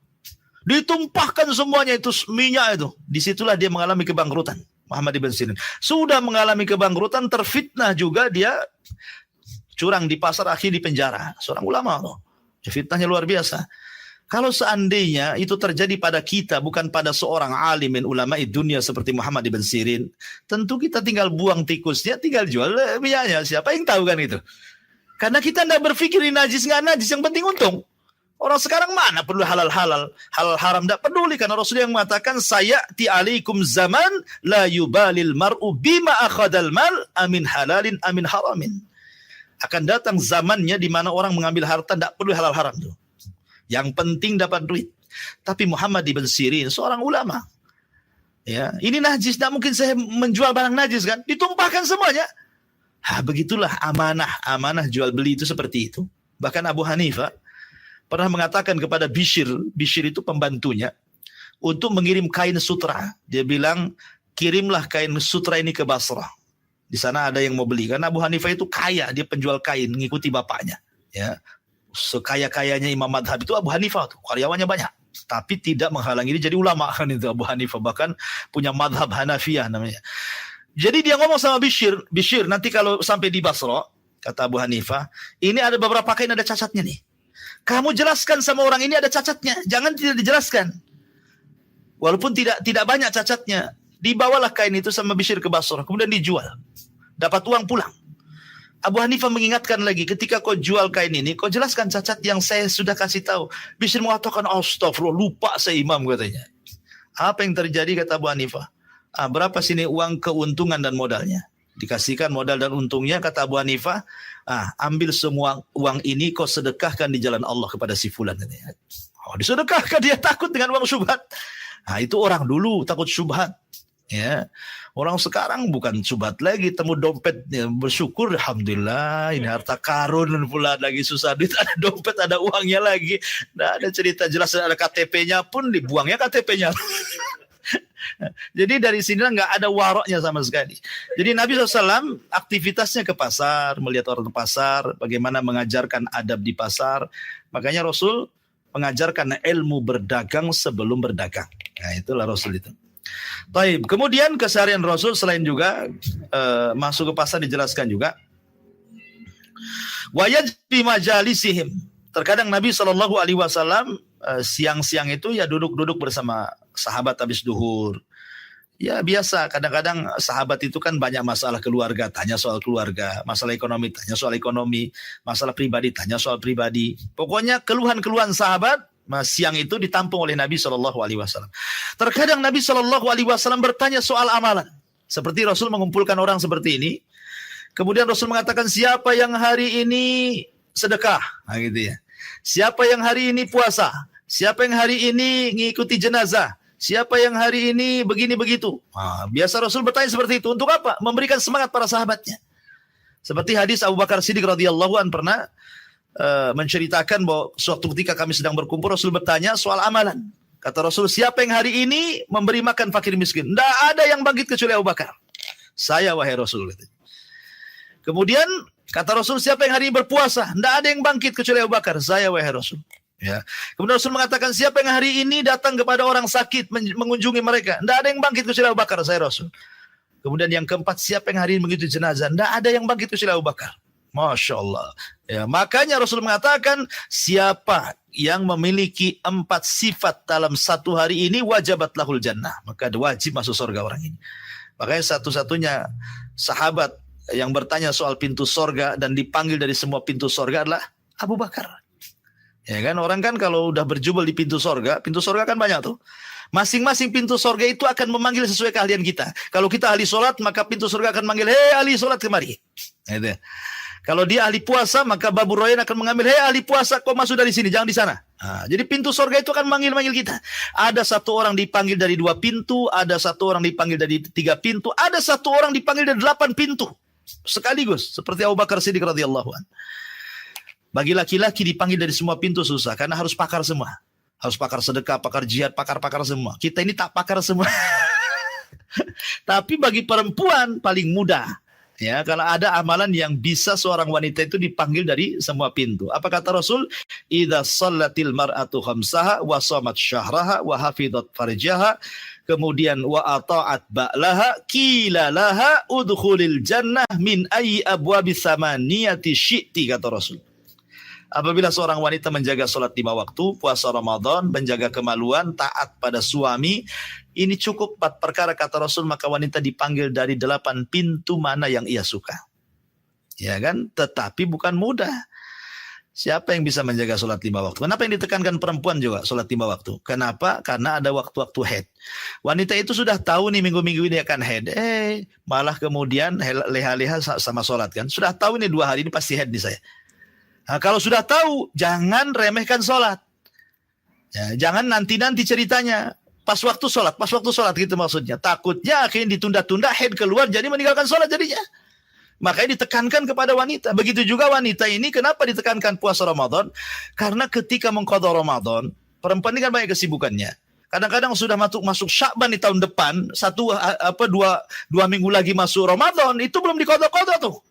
Ditumpahkan semuanya itu minyak itu. Disitulah dia mengalami kebangkrutan. Muhammad ibn Sirin sudah mengalami kebangkrutan, terfitnah juga, dia curang di pasar, akhir di penjara. Seorang ulama loh. Fitnahnya luar biasa. Kalau seandainya itu terjadi pada kita, bukan pada seorang alimin ulama dunia seperti Muhammad ibn Sirin, tentu kita tinggal buang tikusnya, tinggal jual minyaknya. Siapa yang tahu kan itu? Karena kita tidak berpikir ini najis nggak najis, yang penting untung. Orang sekarang mana perlu halal haram tidak peduli, karena Rasul yang mengatakan sayati alaikum zaman la yubalil mar'u bima akhadal mal amin halalin amin haramin. Akan datang zamannya di mana orang mengambil harta tidak perlu halal haram tuh. Yang penting dapat duit. Tapi Muhammad ibn Sirin seorang ulama. Ya, ini najis, tidak mungkin saya menjual barang najis kan? Ditumpahkan semuanya. Begitulah amanah jual beli itu seperti itu. Bahkan Abu Hanifah pernah mengatakan kepada Bishr itu pembantunya, untuk mengirim kain sutra. Dia bilang, kirimlah kain sutra ini ke Basrah. Di sana ada yang mau beli. Karena Abu Hanifah itu kaya, dia penjual kain, mengikuti bapaknya. Ya, sekaya-kayanya Imam Madhab itu Abu Hanifah tuh, karyawannya banyak. Tapi tidak menghalangi dia jadi ulama kan itu Abu Hanifah, bahkan punya madhab Hanafiyah namanya. Jadi dia ngomong sama Bishr, nanti kalau sampai di Basra, kata Abu Hanifah, ini ada beberapa kain ada cacatnya nih. Kamu jelaskan sama orang ini ada cacatnya, jangan tidak dijelaskan. Walaupun tidak banyak cacatnya, dibawalah kain itu sama Bishr ke Basra, kemudian dijual, dapat uang pulang. Abu Hanifah mengingatkan lagi, ketika kau jual kain ini, kau jelaskan cacat yang saya sudah kasih tahu. Bishr mengatakan, astagfirullah, lupa saya imam katanya. Apa yang terjadi kata Abu Hanifah? Berapa sini uang keuntungan dan modalnya? Dikasihkan modal dan untungnya, kata Abu Hanifah, ambil semua uang ini kau sedekahkan di jalan Allah kepada si fulan. Disedekahkan, dia takut dengan uang syubhat. Itu orang dulu takut syubhat. Ya, orang sekarang bukan syubhat lagi, temu dompet, ya, bersyukur alhamdulillah ini harta karun pula, lagi susah duit, ada dompet, ada uangnya lagi. Nah, ada cerita jelas, ada KTP-nya pun dibuangnya KTP-nya. Jadi dari sini nggak ada waroknya sama sekali. Jadi Nabi SAW aktivitasnya ke pasar, melihat orang di pasar, bagaimana mengajarkan adab di pasar. Makanya Rasul mengajarkan ilmu berdagang sebelum berdagang. Nah, itulah Rasul itu. Baik, kemudian keseharian Rasul selain juga masuk ke pasar dijelaskan juga. Wayaj fi majalisihim. Terkadang Nabi SAW siang-siang itu ya duduk-duduk bersama sahabat habis duhur. Ya biasa, kadang-kadang sahabat itu kan banyak masalah keluarga, tanya soal keluarga, masalah ekonomi, tanya soal ekonomi, masalah pribadi, tanya soal pribadi. Pokoknya keluhan-keluhan sahabat siang itu ditampung oleh Nabi SAW. Terkadang Nabi SAW bertanya soal amalan. Seperti Rasul mengumpulkan orang seperti ini. Kemudian Rasul mengatakan, siapa yang hari ini sedekah? Nah, gitu ya. Siapa yang hari ini puasa? Siapa yang hari ini ngikuti jenazah? Siapa yang hari ini begini begitu? Biasa Rasul bertanya seperti itu. Untuk apa? Memberikan semangat para sahabatnya. Seperti hadis Abu Bakar Siddiq radhiyallahu an pernah menceritakan bahwa suatu ketika kami sedang berkumpul, Rasul bertanya soal amalan. Kata Rasul, siapa yang hari ini memberi makan fakir miskin? Tidak ada yang bangkit kecuali Abu Bakar. Saya wahai Rasul. Kemudian kata Rasul, siapa yang hari ini berpuasa? Tidak ada yang bangkit kecuali Abu Bakar. Saya wahai Rasul. Ya. Kemudian Rasul mengatakan, siapa yang hari ini datang kepada orang sakit mengunjungi mereka? Tidak ada yang bangkit kecuali Abu Bakar. Saya Rasul. Kemudian yang keempat, siapa yang hari ini mengikuti jenazah? Tidak ada yang bangkit kecuali Abu Bakar. Masya Allah. Ya, makanya Rasul mengatakan, siapa yang memiliki 4 sifat dalam satu hari ini, wajabat lahul jannah. Maka wajib masuk surga orang ini. Makanya satu-satunya sahabat yang bertanya soal pintu surga dan dipanggil dari semua pintu surga adalah Abu Bakar. Ya kan, orang kan kalau udah berjubel di pintu surga kan banyak tuh. Masing-masing pintu surga itu akan memanggil sesuai keahlian kita. Kalau kita ahli sholat, maka pintu surga akan manggil, hei ahli sholat kemari. Gitu. Kalau dia ahli puasa, maka Babu Royan akan mengambil, hei ahli puasa, kau masuk dari sini, jangan di sana. Nah, jadi pintu surga itu akan manggil kita. Ada satu orang dipanggil dari 2 pintu, ada satu orang dipanggil dari 3 pintu, ada satu orang dipanggil dari 8 pintu. Sekaligus, seperti Abu Bakar Siddiq radhiyallahu anhu. Bagi laki-laki dipanggil dari semua pintu susah, karena harus pakar semua. Harus pakar sedekah, pakar jihad, pakar-pakar semua. Kita ini tak pakar semua. Tapi bagi perempuan paling mudah. Ya, kalau ada amalan yang bisa seorang wanita itu dipanggil dari semua pintu. Apa kata Rasul? Idza shallatil mar'atu khamsaha wa shamat syahraha wa hafizat farjaha, kemudian wa ata'at ba'laha qila laha udkhulil jannah min ayyi abwabis samaniyati syi'ti, kata Rasul. Apabila seorang wanita menjaga sholat 5 waktu, puasa Ramadan, menjaga kemaluan, taat pada suami, ini cukup 4 perkara kata Rasul, maka wanita dipanggil dari 8 pintu mana yang ia suka. Ya kan? Tetapi bukan mudah. Siapa yang bisa menjaga sholat 5 waktu? Kenapa yang ditekankan perempuan juga sholat 5 waktu? Kenapa? Karena ada waktu-waktu haid. Wanita itu sudah tahu nih minggu-minggu ini akan haid. Malah kemudian leha-leha sama sholat kan. Sudah tahu nih 2 hari ini pasti haid nih saya. Nah, kalau sudah tahu, jangan remehkan sholat. Ya, jangan nanti-nanti ceritanya. Pas waktu sholat gitu maksudnya. Takutnya akhirnya ditunda-tunda, haid keluar, jadi meninggalkan sholat jadinya. Makanya ditekankan kepada wanita. Begitu juga wanita ini, kenapa ditekankan puasa Ramadan? Karena ketika mengqadha Ramadan, perempuan ini kan banyak kesibukannya. Kadang-kadang sudah masuk Sya'ban di tahun depan, 2 minggu lagi masuk Ramadan, itu belum diqadha-qadha tuh.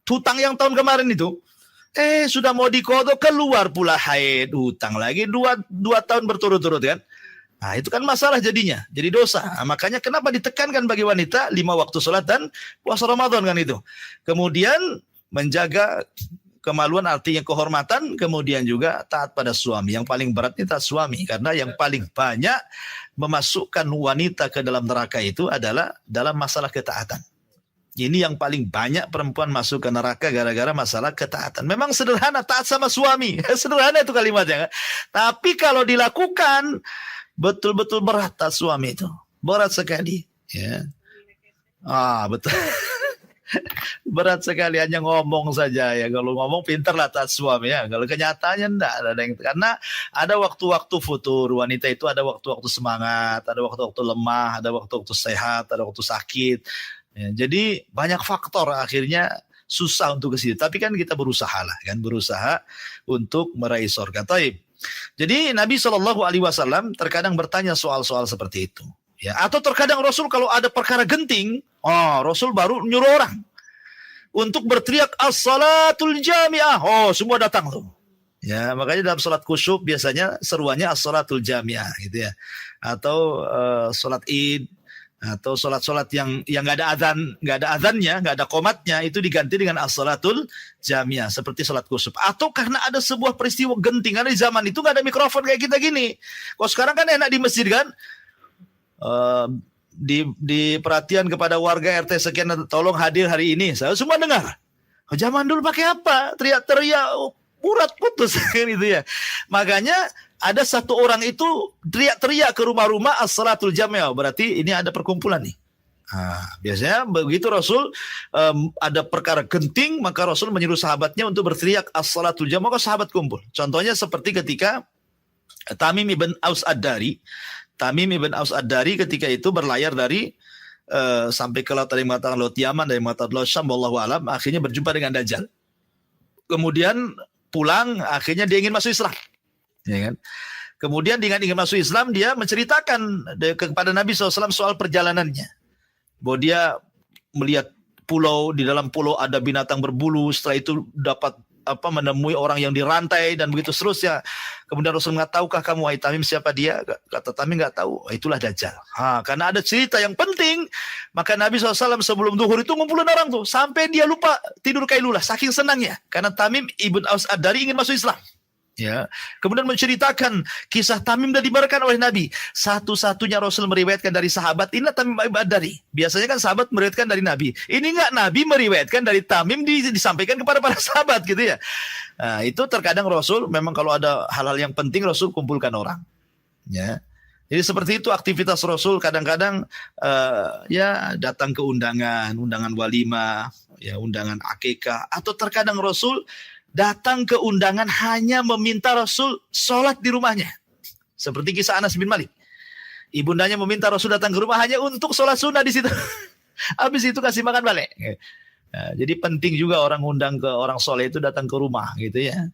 Hutang yang tahun kemarin itu. Sudah mau diqadha, keluar pula haid, hutang lagi 2 tahun berturut-turut kan. Nah, itu kan masalah jadinya, jadi dosa. Nah, makanya kenapa ditekankan bagi wanita 5 waktu sholat dan puasa Ramadan kan itu. Kemudian menjaga kemaluan artinya kehormatan, kemudian juga taat pada suami. Yang paling berat ini taat suami, karena yang paling banyak memasukkan wanita ke dalam neraka itu adalah dalam masalah ketaatan. Ini yang paling banyak perempuan masuk ke neraka gara-gara masalah ketaatan. Memang sederhana, taat sama suami. Sederhana itu kalimatnya. Kan? Tapi kalau dilakukan, betul-betul berat taat suami itu. Berat sekali. Ya. Betul. Berat sekali, hanya ngomong saja ya. Kalau ngomong pintarlah taat suami ya. Kalau kenyataannya enggak ada yang, karena ada waktu-waktu futur. Wanita itu ada waktu-waktu semangat, ada waktu-waktu lemah, ada waktu-waktu sehat, ada waktu sakit. Ya, jadi banyak faktor akhirnya susah untuk ke situ. Tapi kan kita berusaha lah kan, berusaha untuk meraih surga. Taib. Jadi Nabi SAW terkadang bertanya soal-soal seperti itu. Ya, atau terkadang Rasul kalau ada perkara genting, Rasul baru nyuruh orang untuk berteriak as-salatul jami'ah. Semua datang tuh. Ya, makanya dalam salat khusyuk biasanya seruannya as-salatul jami'ah gitu ya. Atau salat Id, atau sholat-sholat yang nggak ada azannya, nggak ada qomatnya, itu diganti dengan as-salatul jamiah seperti sholat kusuf. Atau karena ada sebuah peristiwa genting, karena di zaman itu nggak ada mikrofon kayak kita gini. Kalau sekarang kan enak di masjid kan, di perhatian kepada warga RT sekian, tolong hadir hari ini, saya semua dengar. Zaman dulu pakai apa? Teriak-teriak, urat putus kan itu ya. Makanya ada satu orang itu teriak-teriak ke rumah-rumah as-salatul jami'ah, berarti ini ada perkumpulan nih. Biasanya begitu Rasul ada perkara genting, maka Rasul menyuruh sahabatnya untuk berteriak as-salatul jami'ah, maka sahabat kumpul. Contohnya seperti ketika Tamim ibn Aus Ad-Dari ketika itu berlayar dari sampai ke laut, dari mengatakan laut Yaman, dari mengatakan laut Syam, wallahu alam, akhirnya berjumpa dengan Dajjal. Kemudian pulang, akhirnya dia ingin masuk Islam. Ya kan? Kemudian dengan ingin masuk Islam, dia menceritakan kepada Nabi SAW soal perjalanannya. Bahwa dia melihat pulau, di dalam pulau ada binatang berbulu, setelah itu dapat menemui orang yang dirantai dan begitu seterusnya. Kemudian Rasul mengatakan, tahukah kamu wahai Tamim siapa dia? Kata Tamim, nggak tahu. Itulah Dajjal. Karena ada cerita yang penting, maka Nabi SAW sebelum zuhur itu ngumpulin orang tuh sampai dia lupa tidur kailulah saking senangnya karena Tamim ibn Aus Ad-Dari ingin masuk Islam. Ya, kemudian menceritakan kisah Tamim dan dibenarkan oleh Nabi. Satu-satunya Rasul meriwayatkan dari sahabat, inilah Tamim ibn Ad-Dari. Biasanya kan sahabat meriwayatkan dari Nabi. Ini enggak, Nabi meriwayatkan dari Tamim disampaikan kepada para sahabat gitu ya. Nah, itu terkadang Rasul memang kalau ada hal-hal yang penting Rasul kumpulkan orang. Ya. Jadi seperti itu aktivitas Rasul, kadang-kadang ya datang ke undangan walimah, ya undangan akikah, atau terkadang Rasul datang ke undangan hanya meminta Rasul sholat di rumahnya. Seperti kisah Anas bin Malik. Ibundanya meminta Rasul datang ke rumah hanya untuk sholat sunnah di situ. Habis itu kasih makan balik. Nah, jadi penting juga orang undang ke orang soleh itu datang ke rumah gitu ya.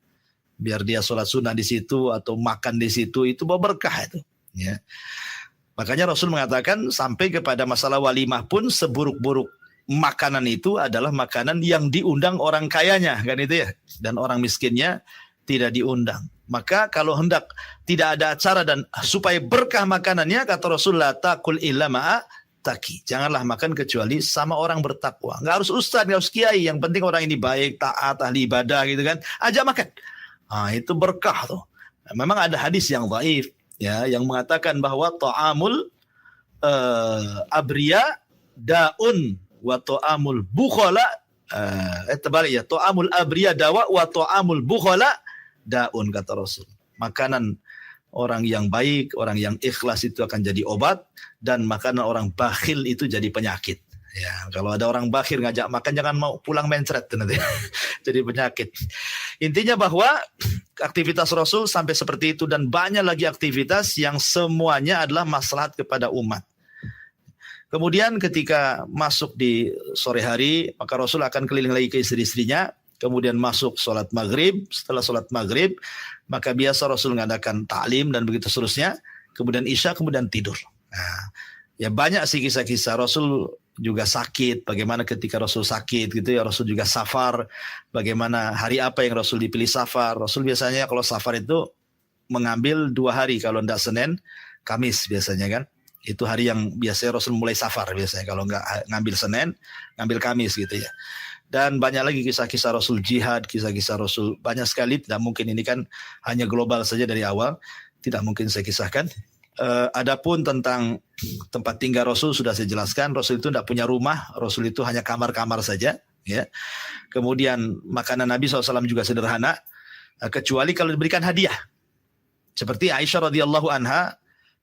Biar dia sholat sunnah di situ atau makan di situ, itu bawa berkah itu. Ya. Makanya Rasul mengatakan sampai kepada masalah walimah pun seburuk-buruk makanan itu adalah makanan yang diundang orang kayanya, kan itu ya, dan orang miskinnya tidak diundang. Maka kalau hendak tidak ada acara dan supaya berkah makanannya, kata Rasulullah, takul illa ma'a taki, janganlah makan kecuali sama orang bertakwa. Nggak harus ustaz, nggak harus kiai, yang penting orang ini baik, taat, ahli ibadah gitu kan, ajak makan. Itu berkah tuh. Memang ada hadis yang dhaif ya, yang mengatakan bahwa ta'amul abriya daun wa ta'amul bukhala terbalik ya, ta'amul abriya dawa wa ta'amul bukhala daun, kata Rasul. Makanan orang yang baik, orang yang ikhlas itu akan jadi obat, dan makanan orang bakhil itu jadi penyakit. Ya, kalau ada orang bakhil ngajak makan, jangan mau pulang mencret nanti. Jadi penyakit. Intinya bahwa aktivitas Rasul sampai seperti itu, dan banyak lagi aktivitas yang semuanya adalah maslahat kepada umat. Kemudian ketika masuk di sore hari, maka Rasul akan keliling lagi ke istri-istrinya, kemudian masuk sholat maghrib. Setelah sholat maghrib, maka biasa Rasul mengadakan ta'lim dan begitu seterusnya, kemudian isya, kemudian tidur. Nah, ya banyak sih kisah-kisah. Rasul juga sakit, bagaimana ketika Rasul sakit gitu ya, Rasul juga safar, bagaimana hari apa yang Rasul dipilih safar. Rasul biasanya kalau safar itu mengambil 2 hari, kalau tidak Senin, Kamis biasanya kan. Itu hari yang biasanya Rasul mulai safar biasanya, kalau nggak ngambil Senin, ngambil Kamis gitu ya. Dan banyak lagi kisah-kisah Rasul jihad, kisah-kisah Rasul banyak sekali. Tidak mungkin, ini kan hanya global saja dari awal, tidak mungkin saya kisahkan. Adapun tentang tempat tinggal Rasul sudah saya jelaskan. Rasul itu tidak punya rumah, Rasul itu hanya kamar-kamar saja. Ya. Kemudian makanan Nabi SAW juga sederhana, kecuali kalau diberikan hadiah. Seperti Aisyah radhiyallahu anha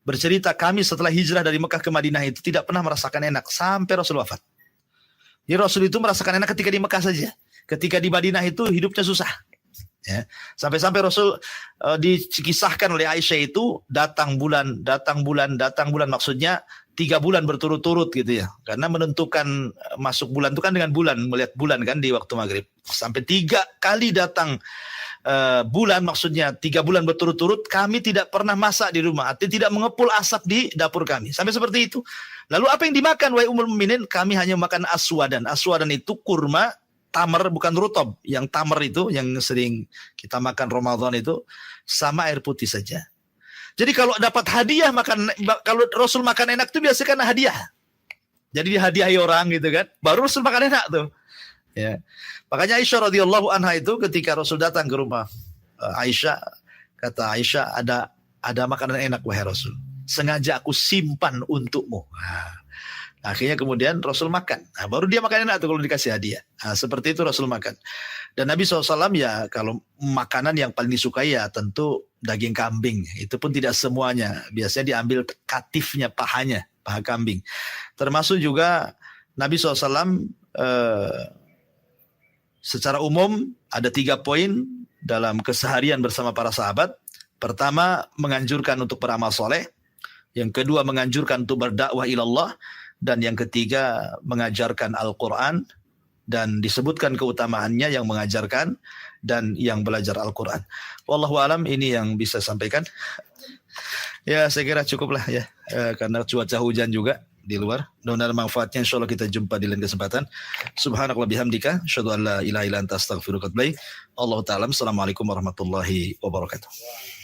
bercerita, kami setelah hijrah dari Mekah ke Madinah itu tidak pernah merasakan enak sampai Rasul wafat. Jadi Rasul itu merasakan enak ketika di Mekah saja. Ketika di Madinah itu hidupnya susah. Ya. Sampai-sampai Rasul dikisahkan oleh Aisyah itu datang bulan, maksudnya 3 bulan berturut-turut gitu ya. Karena menentukan masuk bulan itu kan dengan bulan, melihat bulan kan di waktu maghrib. Sampai 3 kali datang bulan, maksudnya 3 bulan berturut-turut kami tidak pernah masak di rumah, artinya tidak mengepul asap di dapur kami. Sampai seperti itu. Lalu apa yang dimakan wahai ummul mukminin? Kami hanya makan aswadan. Aswadan itu kurma, tamar, bukan rutob. Yang tamar itu yang sering kita makan Ramadan itu, sama air putih saja. Jadi kalau dapat hadiah makan, kalau Rasul makan enak itu biasanya karena hadiah. Jadi dihadiahi orang gitu kan, baru Rasul makan enak tuh. Ya. Makanya Aisyah radhiyallahu anha itu ketika Rasul datang ke rumah Aisyah, kata Aisyah, ada makanan enak wahai Rasul, sengaja aku simpan untukmu. Akhirnya kemudian Rasul makan. Baru dia makan enak tuh kalau dikasih hadiah. Seperti itu Rasul makan. Dan Nabi SAW ya kalau makanan yang paling disukai ya tentu daging kambing. Itu pun tidak semuanya. Biasanya diambil katifnya, paha kambing. Termasuk juga Nabi SAW secara umum ada 3 poin dalam keseharian bersama para sahabat. Pertama, menganjurkan untuk beramal soleh. Yang kedua, menganjurkan untuk berdakwah ilallah. Dan yang ketiga, mengajarkan Al-Quran dan disebutkan keutamaannya yang mengajarkan dan yang belajar Al-Quran. Wallahu alam, ini yang bisa sampaikan. Ya, saya kira cukuplah ya, karena cuaca hujan juga di luar. Mudah-mudahan manfaatnya, insyaallah kita jumpa di lain kesempatan. Subhanakallah bihamdika, asyhadu an la ilaha illa anta astaghfiruka wa atubu ilaik. Allahu ta'ala. Assalamualaikum warahmatullahi wabarakatuh.